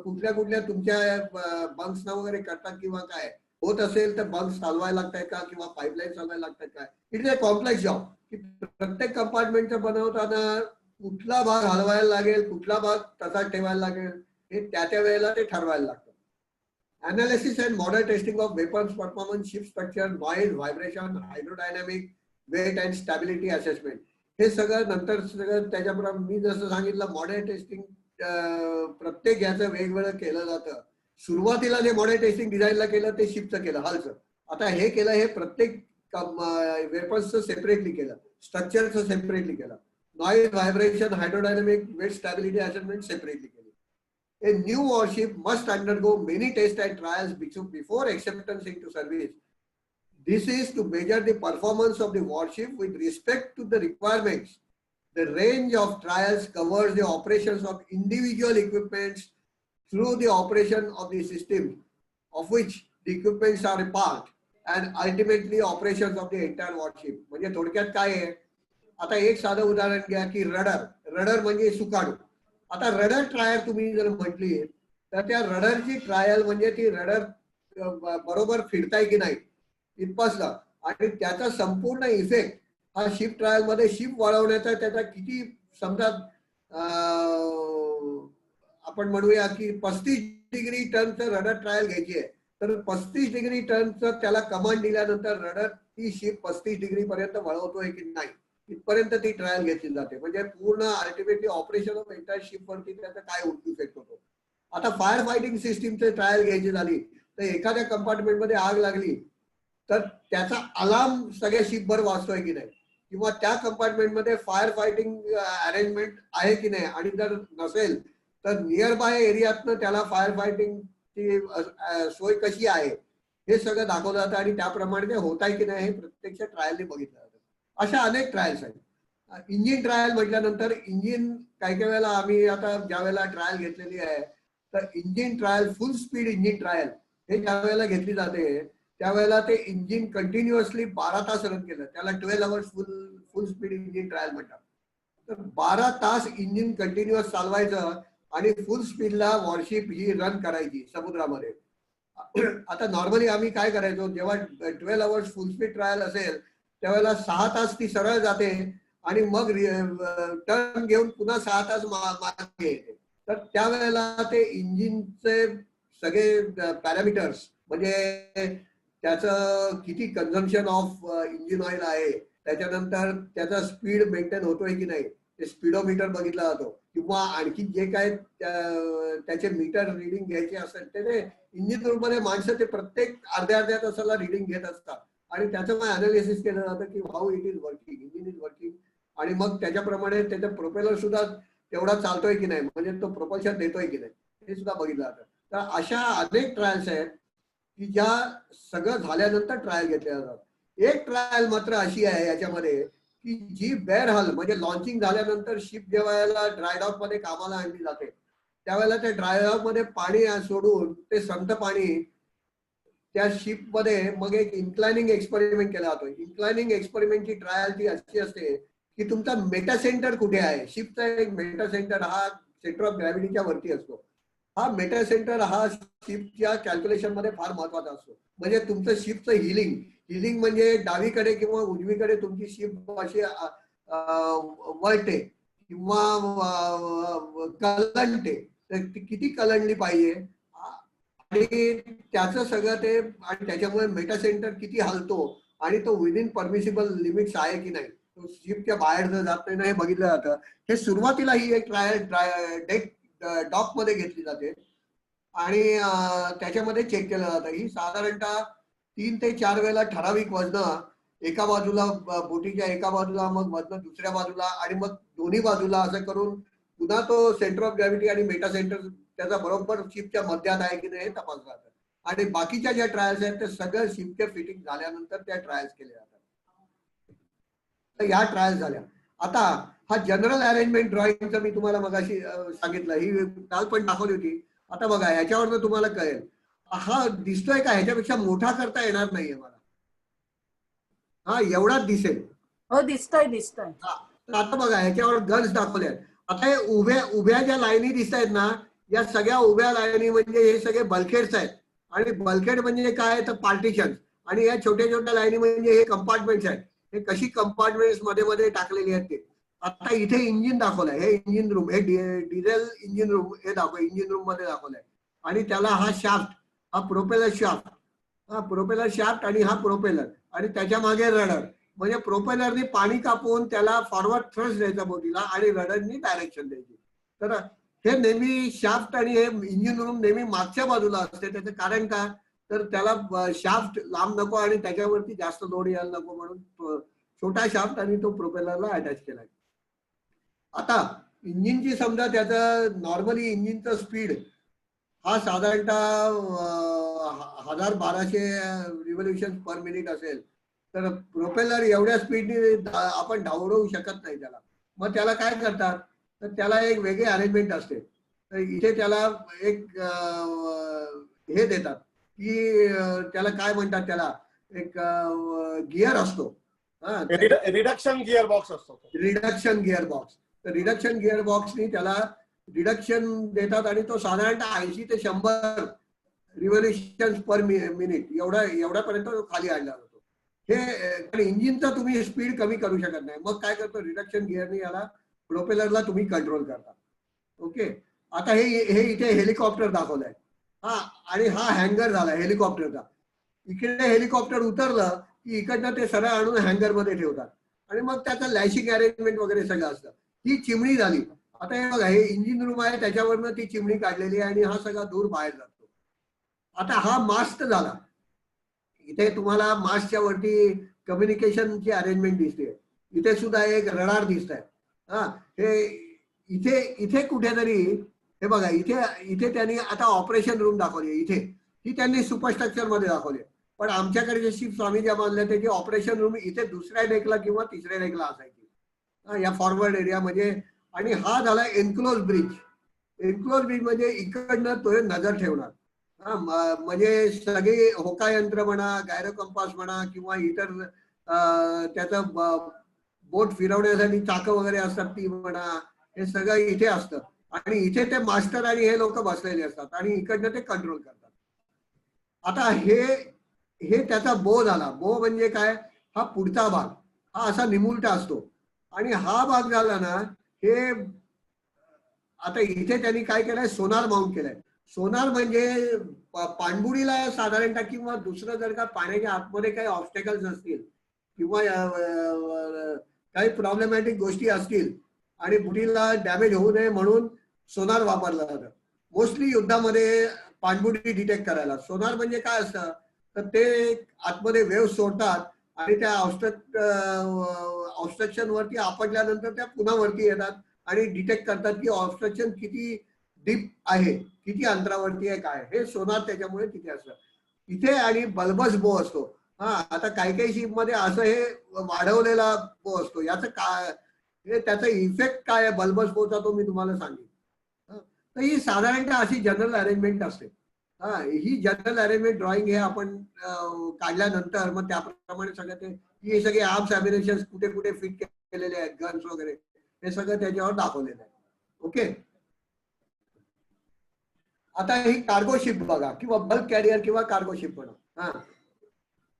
कुठल्या कुठल्या तुमच्या बंक्सना वगैरे करतात किंवा काय होत असेल तर बंक्स चालवायला लागतात का किंवा पाईपलाईन चालवायला लागतात का. It is a complex job की प्रत्येक कंपार्टमेंटचं बनवताना कुठला भाग हलवायला लागेल, कुठला भाग तसाच ठेवायला लागेल हे त्या वेळेला ते ठरवायला लागतं. Analysis and model testing of weapons performance, ship structure, noise, vibration, hydrodynamic, weight and stability assessment. हे सगळं नंतर सगळं त्याच्याप्रमाणे मी जसं सांगितलं मॉडेल टेस्टिंग प्रत्येक याचं वेगवेगळं केलं जातं. सुरुवातीला जे मॉडेल टेस्टिंग डिझाईनला केलं ते शिपचं केलं हलचं. आता हे केलं हे प्रत्येक वेपन्सचं सेपरेटली केलं, स्ट्रक्चरचं सेपरेटली केलं, noise vibration hydrodynamic weight stability assessment separately केली. A new warship must undergo many tests and trials before acceptance into service. This is to measure the performance of the warship with respect to the requirements. The range of trials covers the operations of individual equipments through the operation of the system of which the equipments are a part and ultimately operations of the entire warship. म्हणजे थोडक्यात काय आहे, आता एक साधं उदाहरण घ्या की रडर म्हणजे सुकाणू. आता रडर ट्रायल तुम्ही जर म्हटली तर त्या रडरची ट्रायल म्हणजे ती रडर बरोबर फिरताय की नाही इथपासला, आणि त्याचा संपूर्ण इफेक्ट हा शिप ट्रायल मध्ये शिप वळवण्याचा त्याचा किती, समजा आपण म्हणूया की 35 डिग्री टर्नचं रडर ट्रायल घ्यायची आहे, तर 35 डिग्री टर्नचं त्याला कमांड दिल्यानंतर रडर ती शिप 35 डिग्री पर्यंत वळवतोय की नाही इथपर्यंत ती ट्रायल घेतली जाते. म्हणजे पूर्ण ultimately operation of entire ship वरती त्याचा काय इफेक्ट होतो. आता फायर फायटिंग सिस्टीमचे ट्रायल घ्यायची झाली तर एखाद्या कंपार्टमेंट मध्ये आग लागली तर त्याचा अलार्म सगळ्या शिपभर वाजतोय की नाही, किंवा त्या कंपार्टमेंट मध्ये फायर फायटिंग अरेंजमेंट आहे की नाही, आणि जर नसेल तर नियर बाय एरियातनं त्याला फायर फायटिंग ची सोय कशी आहे हे सगळं दाखवलं जातं, आणि त्याप्रमाणे ते होत आहे की नाही हे प्रत्यक्ष ट्रायलने बघितलं जातं. अशा अनेक ट्रायल्स आहेत. इंजिन ट्रायल म्हटल्यानंतर इंजिन काही काही वेळेला आम्ही आता ज्या वेळेला ट्रायल घेतलेली आहे तर इंजिन ट्रायल, फुल स्पीड इंजिन ट्रायल हे ज्या वेळेला घेतली जाते त्यावेळेला ते इंजिन कंटिन्युअसली 12 तास रन केलं, त्याला 12 आवर्स फुल स्पीड इंजिन ट्रायल म्हणतात. तर 12 तास इंजिन कंटिन्युअस चालवायचं आणि फुल स्पीडला वॉरशिप ही रन करायची समुद्रामध्ये. आता नॉर्मली आम्ही काय करायचो, जेव्हा 12 आवर्स फुल स्पीड ट्रायल असेल त्यावेळेला 6 तास ती सरळ जाते आणि मग टर्न घेऊन पुन्हा 6 तास मागे येते. तर त्यावेळेला ते इंजिनचे सगळे पॅरामीटर्स म्हणजे त्याचं किती कन्झम्पशन ऑफ इंजिन ऑइल आहे, त्याच्यानंतर त्याचा स्पीड मेंटेन होतोय की नाही ते स्पीडोमीटर बघितला जातो, किंवा आणखी जे काय त्याचे मीटर रिडिंग घ्यायचे असेल ते इंजिन रूम मध्ये माणसं ते प्रत्येक अर्ध्या तासाला रिडिंग घेत असतात, आणि त्याचं मग अनालिसिस केलं जातं की how it is working, engine is working, आणि मग त्याच्याप्रमाणे त्याचा प्रोपेलर सुद्धा तेवढा चालतोय की नाही, म्हणजे तो प्रोपल्शन देतोय की नाही हे सुद्धा बघितलं जातं. तर अशा अनेक ट्रायल्स आहेत की ज्या सगळं झाल्यानंतर ट्रायल घेतल्या जातात. एक ट्रायल मात्र अशी आहे याच्यामध्ये की जी बेअर हल म्हणजे लॉन्चिंग झाल्यानंतर शिप जेव्हा ड्रायडॉक मध्ये कामाला आणली जाते त्यावेळेला त्या ड्रायडॉक मध्ये पाणी सोडून ते संत पाणी त्या शिप मध्ये मग एक इन्क्लायनिंग एक्सपेरिमेंट केला जातो. इन्क्लायनिंग एक्सपेरिमेंटची ट्रायल ती अशी असते की तुमचा मेटा सेंटर कुठे आहे. शिपचा एक मेटा सेंटर हा सेंटर ऑफ ग्रॅव्हिटीच्या वरती असतो. हा मेटा सेंटर हा शिपच्या कॅल्क्युलेशन मध्ये फार महत्वाचा असतो. म्हणजे तुमचं शिपचं हिलिंग म्हणजे डावीकडे किंवा उजवीकडे तुमची शिप अशी वळते किंवा कलंटे, तर किती कलंडली पाहिजे आणि त्याचं सगळं ते, आणि त्याच्यामुळे मेटा सेंटर किती हलतो आणि तो विदिन परमिसिबल लिमिट्स आहे की नाही, तो शिपच्या बाहेर जर जात नाही हे बघितलं जातं. हे सुरुवातीला ही एक ट्रायल डॉक मध्ये घेतली जाते आणि त्याच्यामध्ये चेक केलं जातं. ही साधारणतः 3 ते 4 वेळेला ठराविक वजन एका बाजूला बोटीच्या एका बाजूला, मग वजन दुसऱ्या बाजूला, आणि मग दोन्ही बाजूला असं करून पुन्हा तो सेंटर ऑफ ग्रॅव्हिटी आणि मेटा सेंटर त्याचा बरोबर शिपच्या मध्यात आहे की नाही हे तपासलं जातं. आणि बाकीच्या ज्या ट्रायल्स आहेत ते सगळं शिपच्या फिटिंग झाल्यानंतर त्या ट्रायल्स केल्या जातात. तर ह्या ट्रायल्स झाल्या. आता हा जनरल अरेंजमेंट ड्रॉइंगचं मी तुम्हाला मगाशी सांगितलं, ही काल पण दाखवली होती. आता बघा याच्यावरनं तुम्हाला कळेल हा दिसतोय का, ह्याच्यापेक्षा मोठा करता येणार नाहीये मला, हा एवढाच दिसेल. हो दिसतोय. आता बघा ह्याच्यावर गन्स दाखवले आहेत. आता हे उभ्या ज्या लाईनी दिसत आहेत ना, या सगळ्या उभ्या लाईनी म्हणजे हे सगळे बल्कहेड्स आहेत, आणि बल्कहेड म्हणजे काय तर पार्टिशन, आणि या छोट्या छोट्या लाईनी म्हणजे हे कंपार्टमेंट्स आहेत. हे कशी कंपार्टमेंट्स मध्ये मध्ये टाकलेली आहेत ते. आता इथे इंजिन दाखवलंय, हे इंजिन रूम, हे डिझेल इंजिन रूम हे इंजिन रूम मध्ये दाखवलंय, आणि त्याला हा शाफ्ट, हा प्रोपेलर शाफ्ट, हा प्रोपेलर शाफ्ट आणि हा प्रोपेलर, आणि त्याच्या मागे रडर. म्हणजे प्रोपेलरनी पाणी कापून त्याला फॉरवर्ड थ्रस्ट द्यायचा बोटीला आणि रडरनी डायरेक्शन द्यायची. तर हे नेहमी शाफ्ट आणि हे इंजिन रूम नेहमी मागच्या बाजूला असते. त्याचं कारण काय, तर त्याला शाफ्ट लांब नको आणि त्याच्यावरती जास्त लोड यायला नको म्हणून छोटा शाफ्ट आणि तो प्रोपेलरला अटॅच केलाय. आता इंजिनची समजा त्याचं नॉर्मली इंजिनचं स्पीड हा साधारणतः 1200 रिव्होल्युशन पर मिनिट असेल, तर प्रोपेलर एवढ्या स्पीडने आपण धावू शकत नाही त्याला. मग त्याला काय करतात, तर त्याला एक वेगळी अरेंजमेंट असते. तर इथे त्याला एक हे देतात की त्याला काय म्हणतात, त्याला एक गिअर असतो. रिडक्शन गिअर बॉक्स असतो. Reduction gear box. तर रिडक्शन गिअर बॉक्सनी त्याला रिडक्शन देतात आणि तो साधारणतः 80 ते 100 रिव्होल्युशन पर मिनिट एवढ्यापर्यंत खाली आणला जातो. हे इंजिनचा तुम्ही स्पीड कमी करू शकत नाही. मग काय करतो, रिडक्शन गिअरनी याला प्रोपेलरला तुम्ही कंट्रोल करता. ओके. आता हे इथे हेलिकॉप्टर दाखवलंय. हा, आणि हा हँगर झाला हेलिकॉप्टरचा. इकडे हेलिकॉप्टर उतरलं की इकडनं ते सरळ आणून हँगर मध्ये ठेवतात आणि मग त्याचं लॅशिंग अरेंजमेंट वगैरे सगळं असतं. ही चिमणी झाली. आता हे बघा, हे इंजिन रूम आहे, त्याच्यावरनं ती चिमणी काढलेली आहे आणि हा सगळा धूर बाहेर जातो. आता हा मास्ट झाला. इथे तुम्हाला मास्टच्या वरती कम्युनिकेशनची अरेंजमेंट दिसते. इथे सुद्धा एक रडार दिसत आहे. हा, हे इथे इथे कुठेतरी हे बघा, इथे त्यांनी आता ऑपरेशन रूम दाखवली. इथे ही त्यांनी सुपरस्ट्रक्चर मध्ये दाखवली. पण आमच्याकडे जे शिप स्वामी ज्या बांधल्या त्याची ऑपरेशन रूम इथे दुसऱ्या डेकला किंवा तिसऱ्या डेकला असायची, या फॉरवर्ड एरिया म्हणजे. आणि हा झाला एन्क्लोज ब्रिज. एन्क्लोज ब्रिज म्हणजे इकडनं तो नजर ठेवणार. म्हणजे सगळे होका यंत्र म्हणा, गायरो कंपास म्हणा किंवा इतर त्याचं बोट फिरवण्यासाठी चाकं वगैरे असतात ती म्हणा, हे सगळं इथे असतं. आणि इथे ते मास्टर आणि हे लोक बसलेले असतात आणि इकडनं ते कंट्रोल करतात. आता हे त्याचा बो झाला. बो म्हणजे काय, हा पुढचा भाग हा असा निमुलटा असतो. आणि हा भाग झाला ना, हे आता इथे त्यांनी काय केलंय, सोनार माउंट केलंय. सोनार म्हणजे पाणबुडीला साधारणतः किंवा दुसरं जर का पाण्याच्या आतमध्ये काही ऑब्स्टेकल्स असतील किंवा काही प्रॉब्लेमॅटिक गोष्टी असतील आणि बुडीला डॅमेज होऊ नये म्हणून सोनार वापरलं जातं. मोस्टली युद्धामध्ये पाणबुडी डिटेक्ट करायला. सोनार म्हणजे काय असतं, तर ते आतमध्ये वेव्ह सोडतात आणि त्या ऑब्स्ट्रक्शन वरती आपटल्यानंतर त्या पुन्हा वरती येतात आणि डिटेक्ट करतात की ऑब्स्ट्रक्शन किती डीप आहे, किती अंतरावरती आहे, काय हे सोनार त्याच्यामुळे तिथे असतं. इथे आणि बल्बस बो असतो. हा, आता काही शिप मध्ये असं हे वाढवलेला बो असतो. याचं काय, त्याचा इफेक्ट काय आहे बल्बस बोचा तो मी तुम्हाला सांगेन. तर ही साधारणतः अशी जनरल अरेंजमेंट असते. हा, ही जनरल अरेंजमेंट ड्रॉइंग हे आपण काढल्यानंतर मग त्याप्रमाणे सगळं ते ही सगळे आर्म्स अम्युनिशन कुठे कुठे फिट केलेले आहेत, गन्स वगैरे हे सगळं त्याच्यावर दाखवलेलं आहे. ओके. आता ही कार्गो शिप बघा किंवा बल्क कॅरियर किंवा कार्गो शिप म्हणा. हा,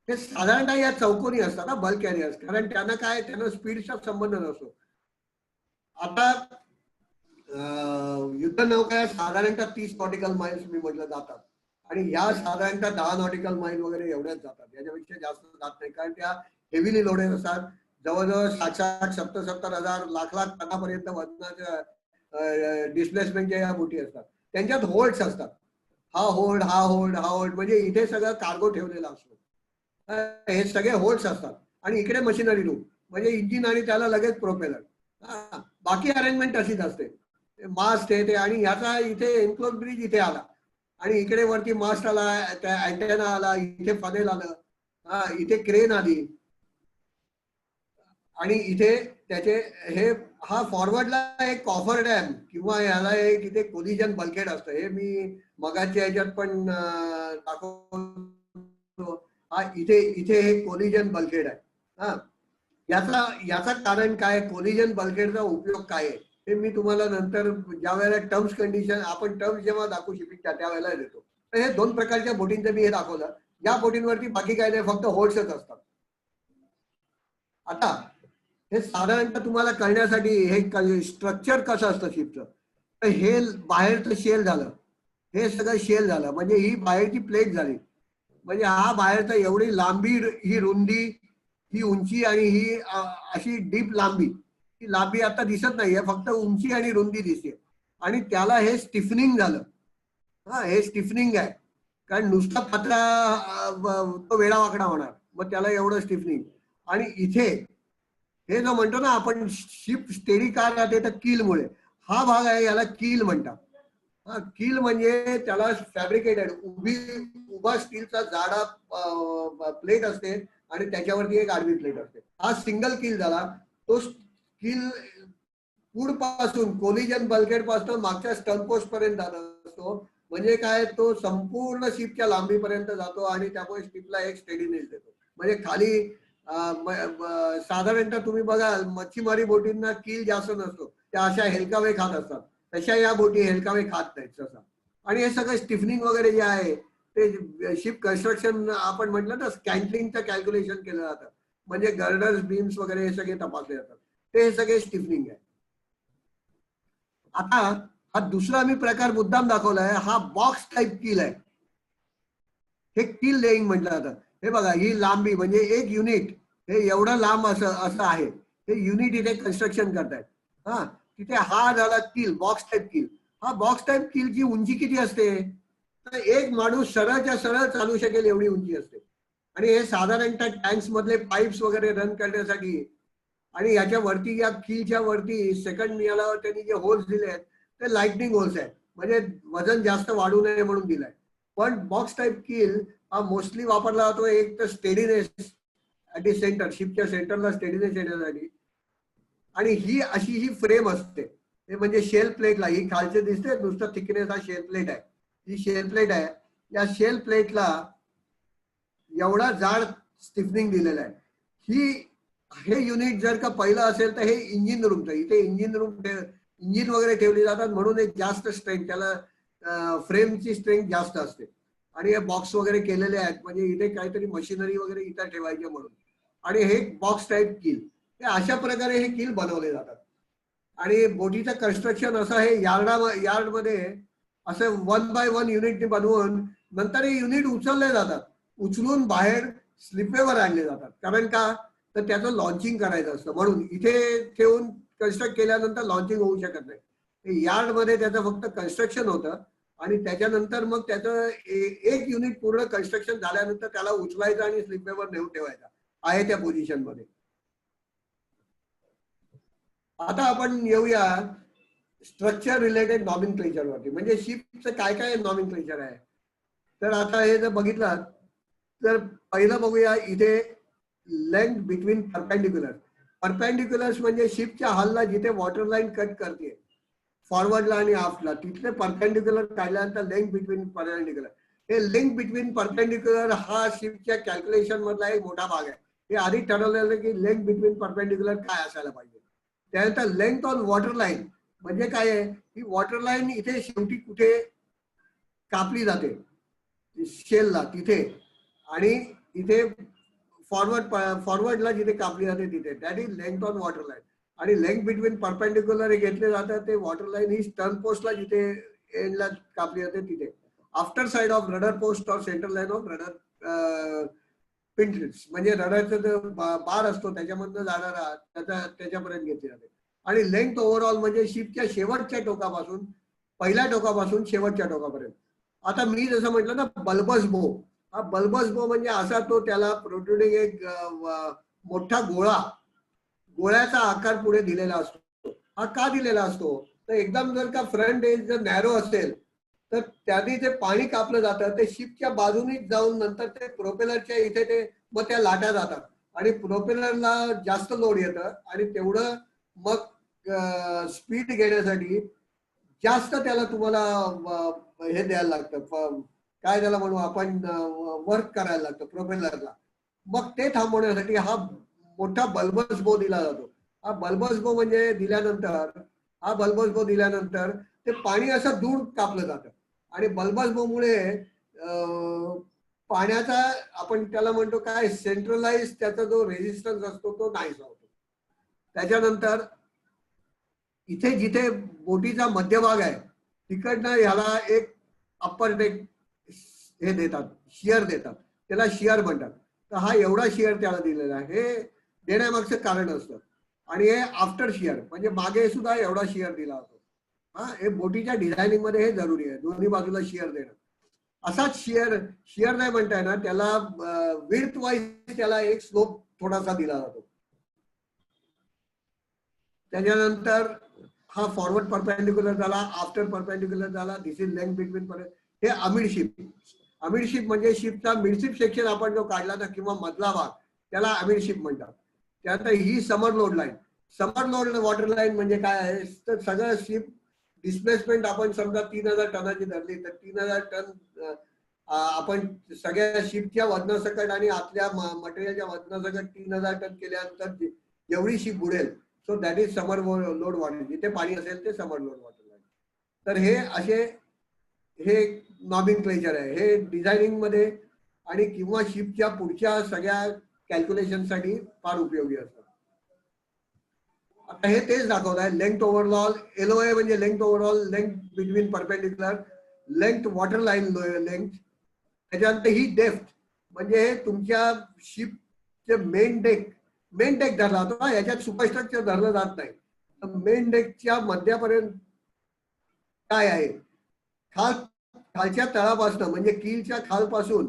हे साधारणतः या चौकोनी असतात ना बल्क कॅरियर्स, कारण त्यांना काय, त्यांना स्पीडचा संबंध नसतो. आता युद्ध नौका साधारणतः 30 नॉटिकल माइल्स मी म्हटलं जातात आणि ह्या साधारणतः 10 नॉटिकल माइल वगैरे एवढ्याच जातात. याच्यापेक्षा जास्त जात नाही, कारण त्या हेवीली लोडेड असतात. जवळजवळ 60,000-70,000 लाख टनापर्यंत वजनाच्या डिस्प्लेसमेंटच्या या बोटी असतात. त्यांच्यात होल्ड्स असतात. हा होल्ड, हा होल्ड, हा होल्ड, म्हणजे इथे सगळं कार्गो ठेवलेला असतो. हे सगळे होल्ड्स असतात आणि इकडे मशिनरी रूम म्हणजे इंजिन आणि त्याला लगेच प्रोपेलर. बाकी अरेंजमेंट अशीच असते. मास्ट आहे ते, आणि ह्याचा इथे एन्क्लोज ब्रिज इथे आला आणि इकडे वरती मास्ट आला, त्या अँटेना आला, इथे फनेल आलं, इथे क्रेन आली आणि इथे त्याचे हे हा फॉरवर्डला एक कॉफर डॅम किंवा याला एक इथे कोलिजन बल्केड असतं. हे मी मगाच्या ह्याच्यात पण दाखवतो. हा, इथे हे कोलिजन बल्केड आहे. हा, याचा कारण काय, कोलिजन बल्केडचा उपयोग काय आहे हे मी तुम्हाला नंतर ज्या वेळेला टर्म्स कंडिशन आपण टर्म्स जेव्हा दाखवू शिपिंगच्या त्यावेळेला देतो. तर हे 2 प्रकारच्या बोटींचं मी हे दाखवलं. या बोटींवरती बाकी काय नाही, फक्त होल्ड्सच असतात. आता हे साधारणतः तुम्हाला कळण्यासाठी हे स्ट्रक्चर कसं असतं शिपचं, तर हे बाहेरचं शेल झालं, हे सगळं शेल झालं म्हणजे ही बाहेरची प्लेट झाली. म्हणजे हा बाहेरचा एवढी लांबी, ही रुंदी, ही उंची आणि ही अशी डीप लांबी, ही लांबी आता दिसत नाहीये, फक्त उंची आणि रुंदी दिसते. आणि त्याला हे स्टिफनिंग झालं. हा, हे स्टिफनिंग आहे, कारण नुसता पत्रा तो वेडा वाकडा होणार, मग त्याला एवढं स्टिफनिंग. आणि इथे हे जो म्हणतो ना आपण शिप स्टेडी का राहते तर कीलमुळे, हा भाग आहे याला कील म्हणतात. हा कील म्हणजे त्याला फॅब्रिकेटेड उभा स्टीलचा जाडा प्लेट असते आणि त्याच्यावरती एक आडवी प्लेट असते. हा सिंगल कील झाला. तो कील पुढपासून कोलिजन बल्केट पासून मागच्या स्टर्न पोस्ट पर्यंत जात असतो. म्हणजे काय, तो संपूर्ण शिपच्या लांबीपर्यंत जातो आणि त्यामुळे शिपला एक स्टेडीनेस देतो. म्हणजे खाली साधारणतः तुम्ही बघाल मच्छीमारी बोटींना कील जास्त नसतो, त्या अशा हेलकावे खात असतात. तशा या बोटी हेलकावे खात नाहीत तसा. आणि हे सगळं स्टिफनिंग वगैरे जे आहे ते शिप कन्स्ट्रक्शन आपण म्हटलं ना स्कॅन्टलिंगचं कॅल्क्युलेशन केलं जातं. म्हणजे गर्डर्स बीम्स वगैरे हे सगळे तपासले जातात. ते हे सगळे स्टिफनिंग आहे. आता हा दुसरा मी प्रकार मुद्दाम दाखवलाय, हा बॉक्स टाईप कील आहे. हे कील लेईंग म्हटलं जातं. हे बघा ही लांबी म्हणजे एक युनिट हे एवढं लांब असं आहे. हे युनिट इथे कन्स्ट्रक्शन करतायत. हा तिथे हा झाला कील, बॉक्स टाईप कील. हा बॉक्स टाईप कीलची उंची किती असते, तर एक माणूस सरळच्या सरळ चालू शकेल एवढी उंची असते. आणि हे साधारणतः टँक्स मधले पाईप्स वगैरे रन करण्यासाठी आणि याच्या वरती या कीलच्या वरती सेकंड याला त्यांनी जे होल्स दिले आहेत ते लाइटनिंग होल्स आहेत. म्हणजे वजन जास्त वाढू नये म्हणून दिलाय. पण बॉक्स टाईप कील हा मोस्टली वापरला जातो एक तर स्टेडीनेस ऍट दी सेंटर, शिपच्या सेंटरला स्टेडीनेस येण्यासाठी. आणि ही अशी ही फ्रेम असते. हे म्हणजे शेल प्लेटला ही खालचे दिसते नुसतं थिकनेस हा शेल प्लेट आहे. ही शेल प्लेट आहे. या शेल प्लेटला एवढा जाड स्टिफनिंग दिलेला आहे. हे युनिट जर का पहिलं असेल तर हे इंजिन रूमचं, इथे इंजिन वगैरे ठेवली जातात म्हणून एक जास्त स्ट्रेंथ, त्याला फ्रेमची स्ट्रेंथ जास्त असते. आणि हे बॉक्स वगैरे केलेले आहेत म्हणजे इथे काहीतरी मशिनरी वगैरे इथं ठेवायचे म्हणून. आणि हे बॉक्स टाईप कील, हे अशा प्रकारे हे कील बनवले जातात. आणि बोटीचं कन्स्ट्रक्शन असं आहे यार्डमध्ये असं 1 by 1 युनिट बनवून नंतर हे युनिट उचलले जातात. उचलून बाहेर स्लिपवेवर आणले जातात. कारण का, तर त्याचं लॉन्चिंग करायचं असतं म्हणून. इथे ठेवून कन्स्ट्रक्ट केल्यानंतर लॉन्चिंग होऊ शकत नाही. यार्डमध्ये त्याचं फक्त कन्स्ट्रक्शन होतं आणि त्याच्यानंतर मग त्याचं एक युनिट पूर्ण कन्स्ट्रक्शन झाल्यानंतर त्याला उचलायचं आणि स्लिपवेवर नेऊन ठेवायचा आहे त्या पोझिशन मध्ये. आता आपण येऊया स्ट्रक्चर रिलेटेड नॉमेनक्लेचर वरती. म्हणजे शिपचं काय काय नॉमेनक्लेचर आहे. तर आता हे जर बघितलं तर पहिलं बघूया इथे लेंथ बिटवीन परपेंडिक्युलर. परपेंडिक्युलर्स म्हणजे शिपच्या हॉलला जिथे वॉटर लाईन कट करते फॉरवर्डला आणि आफ्टला, तिथले परपेंडिक्युलर काढल्यानंतर लेंथ बिटवीन परपेंडिक्युलर. हे लिंक बिटवीन परपेंडिक्युलर हा शिपच्या कॅल्क्युलेशन मधला एक मोठा भाग आहे. हे आधी ठरवलेलं की लेंथ बिटवीन परपेंडिक्युलर काय असायला पाहिजे. त्यानंतर लेंथ ऑन वॉटर लाईन म्हणजे काय आहे, ही वॉटर लाईन इथे शेवटी कुठे कापली जाते शेलला तिथे, आणि इथे फॉरवर्डला जिथे कापली जाते तिथे, that is length on water line. आणि लेंथ बिटवीन परपेंडिक्युलर हे घेतले जातात ते वॉटर लाईन ही स्टर्न पोस्टला जिथे एंडला कापली जाते तिथे, after side of rudder post और सेंटर लाईन ऑफ रडर पिंट्रिक्स. म्हणजे रडरचा जो बार असतो त्याच्यामधनं जाणारा त्याच्यापर्यंत घेतली जाते. आणि लेंथ ओव्हरऑल म्हणजे शिपच्या शेवटच्या टोकापासून, पहिल्या टोकापासून शेवटच्या टोकापर्यंत. आता मी जसं म्हटलं ना बल्बस बो, हा बल्बस बो म्हणजे असा तो त्याला प्रोट्रुडिंग एक मोठा गोळ्याचा आकार पुढे दिलेला असतो. हा का दिलेला असतो, तर एकदम जर का फ्रंट एज जर नॅरो असेल तर त्याने जे पाणी कापलं जातं ते शिपच्या बाजूनीच जाऊन नंतर ते प्रोपेलरच्या इथे ते मग त्या लाटा जातात आणि प्रोपेलरला जास्त लोड येतं आणि तेवढं मग स्पीड घेण्यासाठी जास्त त्याला तुम्हाला हे द्यायला लागतं, काय त्याला म्हणू आपण, वर्क करायला लागतं प्रोपेलरला. मग ते थांबवण्यासाठी हा मोठा बल्बस बो दिला जातो. हा बल्बस बो म्हणजे दिल्यानंतर ते पाणी असं दूर कापलं जातं आणि बल्बस बो मुळे पाण्याचा आपण त्याला म्हणतो काय सेंट्रलाइज त्याचा जो रेजिस्टन्स असतो तो नाहीसा होतो. त्याच्यानंतर इथे जिथे बोटीचा मध्यभाग आहे तिकडनं ह्याला एक अप्पर डेक हे देतात, शिअर देतात, त्याला शिअर म्हणतात. तर हा एवढा शिअर त्याला दिलेला आहे. हे देण्यामागचं कारण असतं. आणि हे आफ्टर शिअर म्हणजे मागे सुद्धा एवढा शिअर दिला जातो. हा हे बोटीच्या डिझायनिंग मध्ये हे जरुरी आहे, दोन्ही बाजूला शिअर देणं. असाच शिअर नाही म्हणताय ना, त्याला विड्थ वाईज त्याला एक स्लोप थोडासा दिला जातो. त्याच्यानंतर हा फॉरवर्ड परपेंडिक्युलर झाला, आफ्टर परपेंडिक्युलर झाला, दिस इज लेंथ बिटवीन. हे अमिड शिप. अमिड शिप म्हणजे शिपचा मिडशिप सेक्शन आपण जो काढला ना किंवा मधला भाग, त्याला अमिड शिप म्हणतात. त्यानंतर ही समर लोड लाईन. समर लोड वॉटर लाईन म्हणजे काय आहे, तर सगळं शिप डिस्प्लेसमेंट आपण समजा 3000 टनाची धरली तर 3000 टन आपण सगळ्या शिपच्या वजनासकट आणि आतल्या मटेरियलच्या वजनासकट 3000 टन केल्यानंतर जेवढी शिप बुडेल, so that is summer load water. जिथे पाणी असेल ते समर लोड वॉटर लाईन. तर हे असे हे नॉमेनक्लेचर आहे. हे डिझायनिंग मध्ये आणि किंवा शिपच्या पुढच्या सगळ्या कॅल्क्युलेशन साठी फार उपयोगी असतात. आता हे तेच दाखवत आहे. लेंथ ओव्हरऑल, LOA म्हणजे length overall, length between perpendicular, length water line length. त्याच्यानंतर ही डेप्थ म्हणजे तुमच्या शिपचे मेन डेक धरला होता. याच्यात सुपरस्ट्रक्चर धरलं जात नाही. मेन डेकच्या मध्यापर्यंत काय आहे, खालच्या तळापासून म्हणजे कीलच्या खालपासून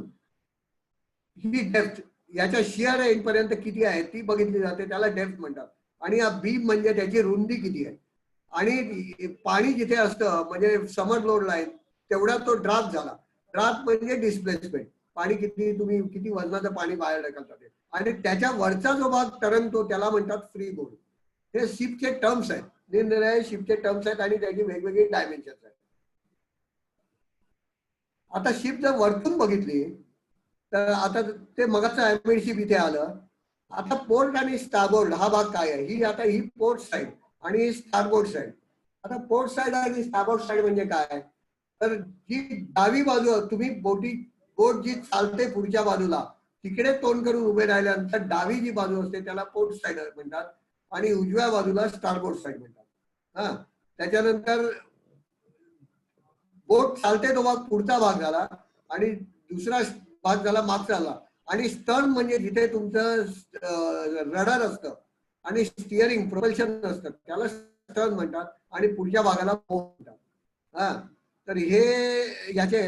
ही डेप्थ याच्या शिअर एंड पर्यंत किती आहे ती बघितली जाते, त्याला डेप्थ म्हणतात. आणि हा बीम म्हणजे त्याची रुंदी किती आहे. आणि पाणी जिथे असतं म्हणजे समर लोड लाईन तेवढा तो ड्राफ्ट झाला. ड्राफ्ट म्हणजे डिस्प्लेसमेंट. पाणी किती वजनाचं पाणी बाहेर ढकलतात. आणि त्याच्या वरचा जो भाग तरंगतो त्याला म्हणतात फ्री बोर्ड. हे शिपचे टर्म्स आहेत, निरनिराळे शिपचे टर्म्स आहेत आणि त्याची वेगवेगळी डायमेन्शन्स आहेत. आता शिप जर वरतून बघितली तर आता ते मगाचं अमिड शिप इथे आलं. आता पोर्ट आणि स्टारबोर्ड हा भाग काय आहे, ही पोर्ट साइड आणि स्टारबोर्ड साइड. आता पोर्ट साइड आणि स्टारबोर्ड साइड म्हणजे काय, तर जी डावी बाजू तुम्ही बोट जी चालते पुढच्या बाजूला तिकडे तोंड करून उभे राहिल्यानंतर डावी जी बाजू असते त्याला पोर्ट साइड म्हणतात आणि उजव्या बाजूला स्टारबोर्ड साइड म्हणतात. हा, त्याच्यानंतर बोट चालते तो भाग पुढचा भाग झाला आणि दुसरा भाग झाला मागचा झाला. आणि स्टर्न म्हणजे जिथे तुमचं रडर असतं आणि स्टिअरिंग प्रोपल्शन असतं त्याला स्टर्न म्हणतात आणि पुढच्या भागाला बो म्हणतात. हा, तर हे याचे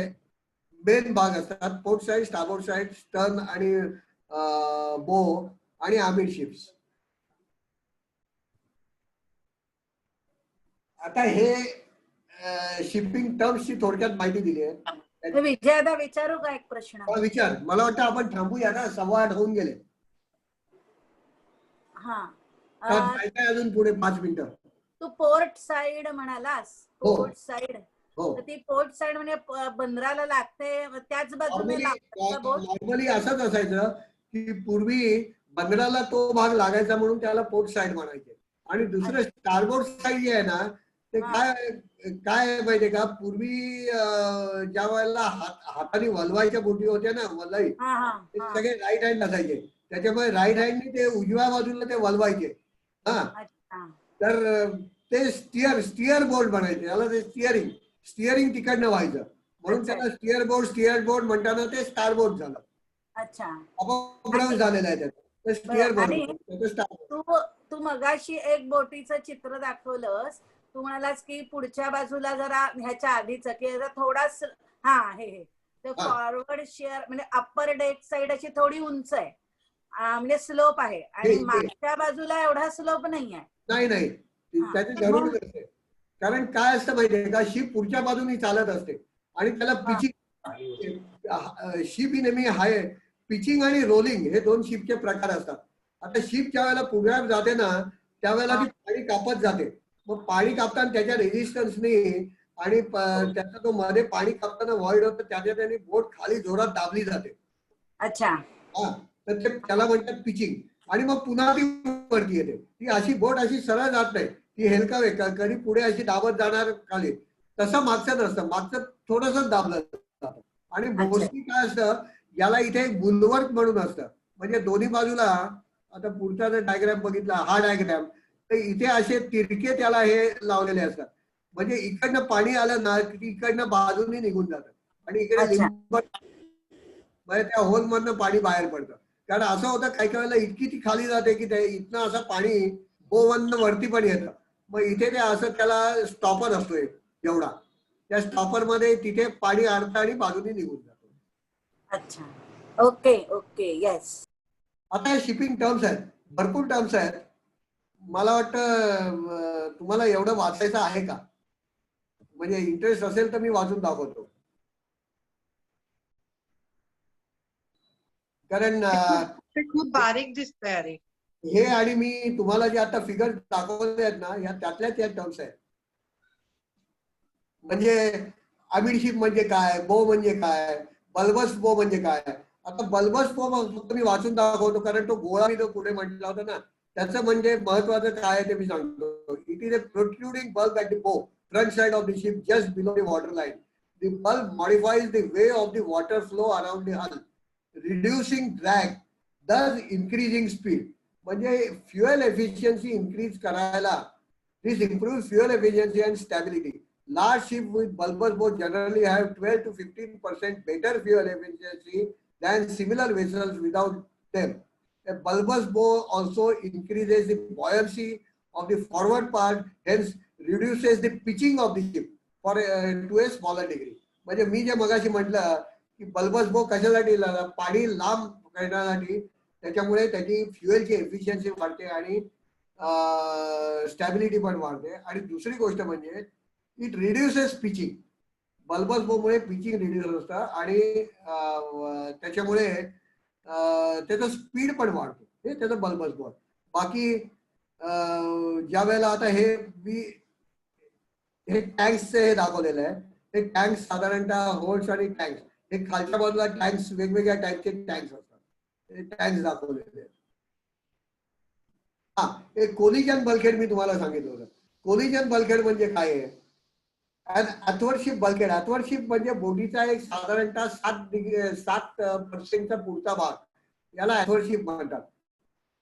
मेन भाग असतात. Port side, starboard side, stern आणि बो आणि अमिड शिप्स. आता हे शिपिंग टर्म्सची थोडक्यात माहिती दिली आहे. विजयादा विचारू का एक प्रश्न? विचार. मला वाटतं आपण थांबूया ना, 8:15 होऊन गेले. हा, काय अजून पुढे 5 मिनिटं. तू पोर्ट साइड म्हणालास. पोर्ट साइड, हो, तर ती पोर्ट साइड म्हणजे बंदराला लागते त्याच बाजूने लागतं बोट. नॉर्मली असंच असायचं की पूर्वी बंदराला तो भाग लागायचा म्हणून त्याला पोर्ट साइड म्हणायचे. आणि दुसरं स्टारबोर्ड साइड जे आहे ना ते काय माहितीये का, पूर्वी ज्या वेळेला हाताने वलवायच्या बोटी होत्या ना, वलई ते सगळे राईट हँड असायचे. त्याच्यामुळे राईट हँडनी ते उजव्या बाजूला ते वलवायचे. हा, तर ते स्टिअर बोर्ड बनायचे. त्याला ते स्टिअरिंग तिकडनं व्हायचं म्हणून त्याला स्टिअर बोर्ड म्हणताना ते स्टार बोर्ड झालं. अच्छा, अपभ्रंश झालेला आहे त्याचा. Stir board. तू मगाशी एक बोटीचं चित्र दाखवलंस. तू म्हणालास की पुढच्या बाजूला जरा ह्याच्या आधीच की थोडाच हे फॉरवर्ड शेअर म्हणजे अप्पर डेक साइड अशी थोडी उंच आहे म्हणजे स्लोप आहे आणि मागच्या बाजूला एवढा स्लोप नाही आहे. नाही त्याची जरूर असते. कारण काय असतं माहितीये का, शिप पुढच्या बाजूने चालत असते आणि त्याला पिचिंग, शिप ही नेहमी हाय पिचिंग आणि रोलिंग हे दोन शिपचे प्रकार असतात. आता शिप ज्या वेळेला पुढे जाते ना त्यावेळेला ती पाणी कापत जाते. मग पाणी कापताना त्याच्या रेजिस्टन्सने आणि त्याचा तो मध्ये पाणी कापताना व्हॉइड होतं त्याने बोट खाली जोरात दाबली जाते. अच्छा, हा, तर त्याला म्हणतात पिचिंग. आणि मग पुन्हा ती वरती येते. ती अशी बोट अशी सरळ जात नाही, ती हेलकावे कधी पुढे अशी दाबत जाणार खाली. तसं मागचं नसतं, मागचं थोडंसं दाबलं जातं. आणि मोस्टली काय असतं, याला इथे एक बुलवर्क म्हणून असतं. म्हणजे दोन्ही बाजूला, आता पुढचा जर डायग्राम बघितला हा डायग्राम, तर इथे असे तिरके त्याला हे लावलेले असतात. म्हणजे इकडनं पाणी आलं ना की इकडनं बाजूने निघून जातं आणि इकडे म्हणजे त्या होल मधनं पाणी बाहेर पडतं. कारण असं होतं काही वेळेला इतकी ती खाली जाते की इथनं असं पाणी बोवन्न वरती पण येतं. मग इथे ते असं त्याला स्टॉपर असतो एक एवढा, त्या स्टॉपर मध्ये तिथे पाणी अडतं आणि बाजूने निघून जातो. अच्छा, ओके, येस. आता हे शिपिंग टर्म्स आहेत, भरपूर टर्म्स आहेत. मला वाटतं तुम्हाला एवढं वाचायचं आहे का? म्हणजे इंटरेस्ट असेल तर मी वाचून दाखवतो. कारण ते खूप बारीक दिसतंय अरे. हे आणि मी तुम्हाला जे आता फिगर दाखवले आहेत ना, या त्यातल्या त्या टर्म्स आहेत. म्हणजे अमिडशिप म्हणजे काय, बो म्हणजे काय, बल्बस बो म्हणजे काय. आता बल्बस बो फक्त मी वाचून दाखवतो, कारण तो गोळा मी तो पुढे म्हटला होता ना, त्याचं म्हणजे महत्वाचं काय आहे ते मी सांगतो. It is a protruding bulb at the bow front side of the ship just below the water line. The bulb modifies the way of the water flow around the hull, reducing drag, thus increasing speed. म्हणजे fuel efficiency increase करायला, this improves fuel efficiency and stability. Large ships with bulbous bow generally have 12 to 15% better fuel efficiency than similar vessels without them. A bulbous bow also increases the buoyancy of the forward part, hence reduces the pitching of the ship for to a smaller degree. म्हणजे मी जे मगाशी म्हटलं की बल्बस बो कशासाठी पाणी लांब करण्यासाठी, त्याच्यामुळे त्याची फ्युएलची एफिशियन्सी वाढते आणि स्टॅबिलिटी पण वाढते. आणि दुसरी गोष्ट म्हणजे इट रिड्युसेस पिचिंग. बल्बस बो मुळे पिचिंग रिड्यूस असतं आणि त्याच्यामुळे त्याचा स्पीड पण वाढतो. हे त्याचं बल्बस बो. बाकी ज्या वेळेला आता हे मी हे टँक्सचे हे दाखवलेलं आहे. हे टँक्स साधारणतः होल्स आणि टँक्स, हे खालच्या बाजूला टँक्स, वेगवेगळ्या टाईपचे टँक्स असतात. हे टँक्स दाखवलेले आहेत. हा, हे कोलिजन बल्कहेड मी तुम्हाला सांगितलं होतं. कोलिजन बल्कहेड म्हणजे काय आहे? अथवर्डशिप बल्कहेड. अथवर्डशिप म्हणजे बोटीचा एक साधारणतः 7% पुढचा भाग, याला अथवर्डशिप म्हणतात.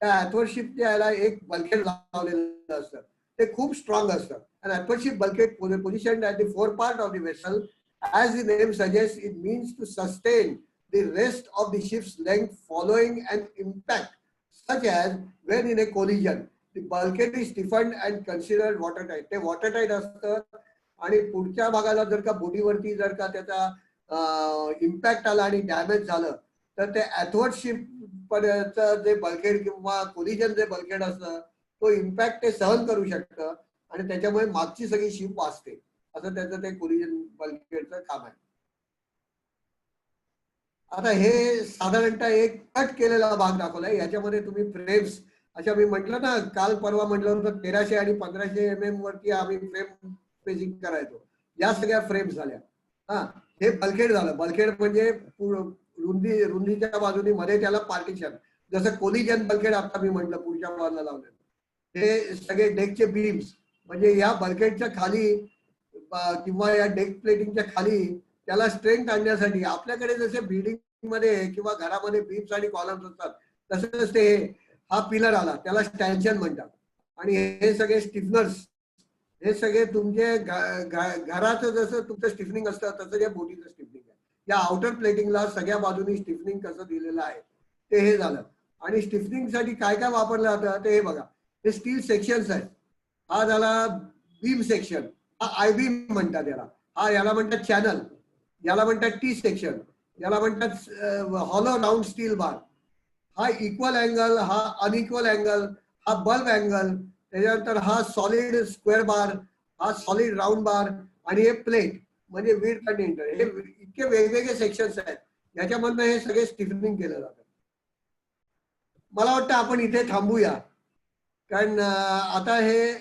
त्या अथवर्डशिपच्या याला एक बल्कहेड लावलेलं असतं. ते खूप स्ट्रॉंग असतं. An athwarship bulkhead positioned at the forepart of the vessel, as the name suggests, it means to sustain the rest of the ship's length following an impact, such as when in a collision. The bulkhead is stiffened and considered watertight. ते watertight असतं आणि पुढच्या भागाला जर का बोटीवरती जर का त्याचा इम्पॅक्ट आला आणि डॅमेज झालं तर ते अथवर्डशिप जे बल्कहेड किंवा कोलिजन जे बल्कहेड असतं, तो इम्पॅक्ट ते सहन करू शकतं आणि त्याच्यामुळे मागची सगळी शिप वाचते. असं त्याचं ते कोलिजन बल्कहेडचं काम आहे. आता हे साधारणतः एक कट केलेला भाग दाखवलाय. याच्यामध्ये तुम्ही फ्रेम्स, अशा मी म्हटलं ना काल परवा म्हटलं होतं 1300 आणि 1500 mm वरती आम्ही फ्रेम पेजिंग करायचो. या सगळ्या फ्रेम्स झाल्या. हा, हे बल्कहेड झालं. बल्कहेड म्हणजे रुंदीच्या बाजूनी मध्ये त्याला पार्टिशन, जसं कोलिजन बल्कहेड आता मी म्हटलं पुढच्या बाजूला लावलं. हे सगळे डेकचे बीम्स, म्हणजे या बल्कहेडच्या खाली किंवा या डेक प्लेटिंगच्या खाली त्याला स्ट्रेंथ आणण्यासाठी आपल्याकडे जसे बिल्डिंग मध्ये किंवा घरामध्ये बीम्स आणि कॉलम्स असतात, तसंच ते हा पिलर आला, त्याला स्टॅन्शन म्हणतात. आणि हे सगळे स्टिफनर्स, हे सगळे तुमचे घराचं जसं तुमचं स्टिफनिंग असतं तसं या बोटीचं स्टिफनिंग आहे. या आउटर प्लेटिंगला सगळ्या बाजूनी स्टिफनिंग कसं दिलेलं आहे ते हे झालं. आणि स्टिफनिंग साठी काय काय वापरलं जातं ते हे बघा. हे स्टील सेक्शन्स आहेत. हा झाला बीम सेक्शन, हा आय बीम म्हणतात याला. हा याला म्हणतात चॅनल, याला म्हणतात टी सेक्शन, याला म्हणतात हॉलो राऊंड स्टील बार. हा इक्वल अँगल, हा अनइक्वल अँगल, हा बल्ब अँगल, त्याच्यानंतर हा सॉलिड स्क्वेअर बार, हा सॉलिड राऊंड बार आणि हे प्लेट म्हणजे विड्थ आणि इंटर. हे इतके वेगवेगळे सेक्शन्स आहेत. याच्यामधनं हे सगळे स्टिफनिंग केलं जातं. मला वाटतं आपण इथे थांबूया, कारण आता हे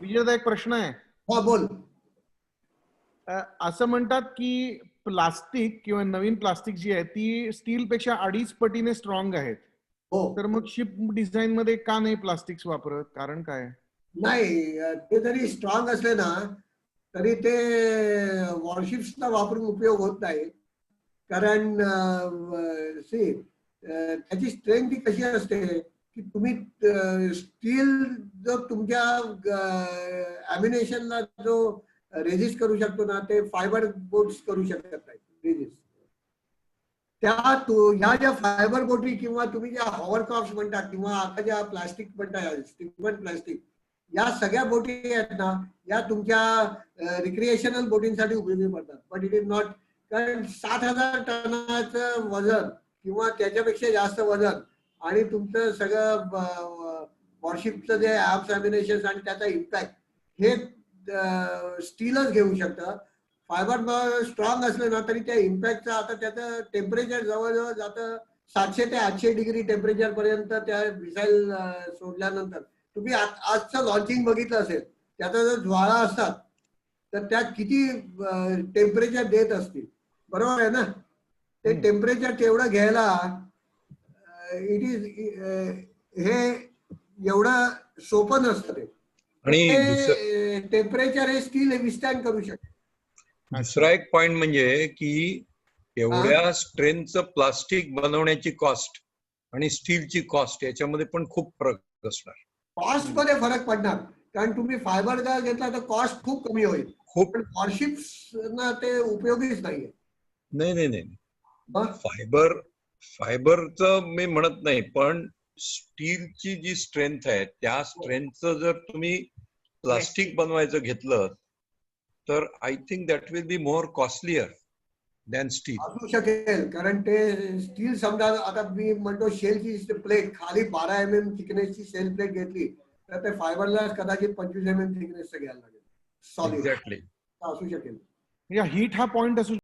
विजयदा एक प्रश्न आहे. हा बोल. असं म्हणतात की प्लास्टिक किंवा नवीन प्लास्टिक जी आहे ती स्टील पेक्षा 2.5 पटीने स्ट्रॉंग आहेत. हो, तर मग शिप डिझाईन मध्ये का नाही प्लास्टिक्स वापरत? कारण काय? नाही, ते जरी स्ट्रॉंग असले ना तरी ते वॉरशिप्सचा वापरून उपयोग होत नाही. कारण त्याची स्ट्रेंथ ही कशी असते की तुम्ही स्टील जो तुमच्या अम्युनेशनला जो रेजिस्ट करू शकतो ना, ते फायबर बोट्स करू शकत नाही रेजिस्ट. ह्या ज्या फायबर बोटी किंवा तुम्ही ज्या हॉवरक्रॉफ्ट म्हणता किंवा आता ज्या प्लास्टिक म्हणता स्टिफन प्लास्टिक, या सगळ्या बोटी आहेत ना, या तुमच्या रिक्रिएशनल बोटींसाठी उपयोगी पडतात. But it is not. कारण 7,000 टनाचं वजन किंवा त्याच्यापेक्षा जास्त वजन आणि तुमचं सगळं वॉरशिपचं जे ऍप्स अमिनेशन आणि त्याचा इम्पॅक्ट हे स्टीलच घेऊ शकतं. फायबर स्ट्रॉंग असलं ना तरी त्या इम्पॅक्टचा आता त्याचं टेम्परेचर जवळजवळ जातं 700 ते 800 डिग्री टेम्परेचर पर्यंत त्या मिसाईल सोडल्यानंतर. तुम्ही आजचं लॉन्चिंग बघितलं असेल, त्याचा जर ज्वाळा असतात तर त्या किती टेम्परेचर देत असतील, बरोबर आहे ना. ते टेम्परेचर तेवढं घ्यायला इट इज हे एवढं सोपं नसतं ते. आणि टेम्परेचर हे स्टील विस्टँड करू शकते. दुसरा एक पॉइंट म्हणजे की एवढ्या स्ट्रेंथचं प्लास्टिक बनवण्याची कॉस्ट आणि स्टीलची कॉस्ट याच्यामध्ये पण खूप फरक असणार. कॉस्ट मध्ये फरक पडणार, कारण तुम्ही फायबर जर घेतला तर कॉस्ट खूप कमी होईल. खूप पण वॉरशिप्स ना ते उपयोगीच नाहीये. नाही फायबरचं मी म्हणत नाही, पण स्टीलची जी स्ट्रेंथ आहे त्या स्ट्रेंथचं जर तुम्ही प्लास्टिक बनवायचं घेतलं तर I think that will be more costlier than steel. असू शकेल, कारण ते स्टील समजा आता मी म्हणतो शेलची प्लेट खाली 12 mm थिकनेसची शेल प्लेट घेतली तर ते फायबरला कदाचित 25 mm थिकनेसचं घ्यायला लागेल सॉलिड. एक्झॅक्टली असू शकेल. या हीट हा पॉइंट असू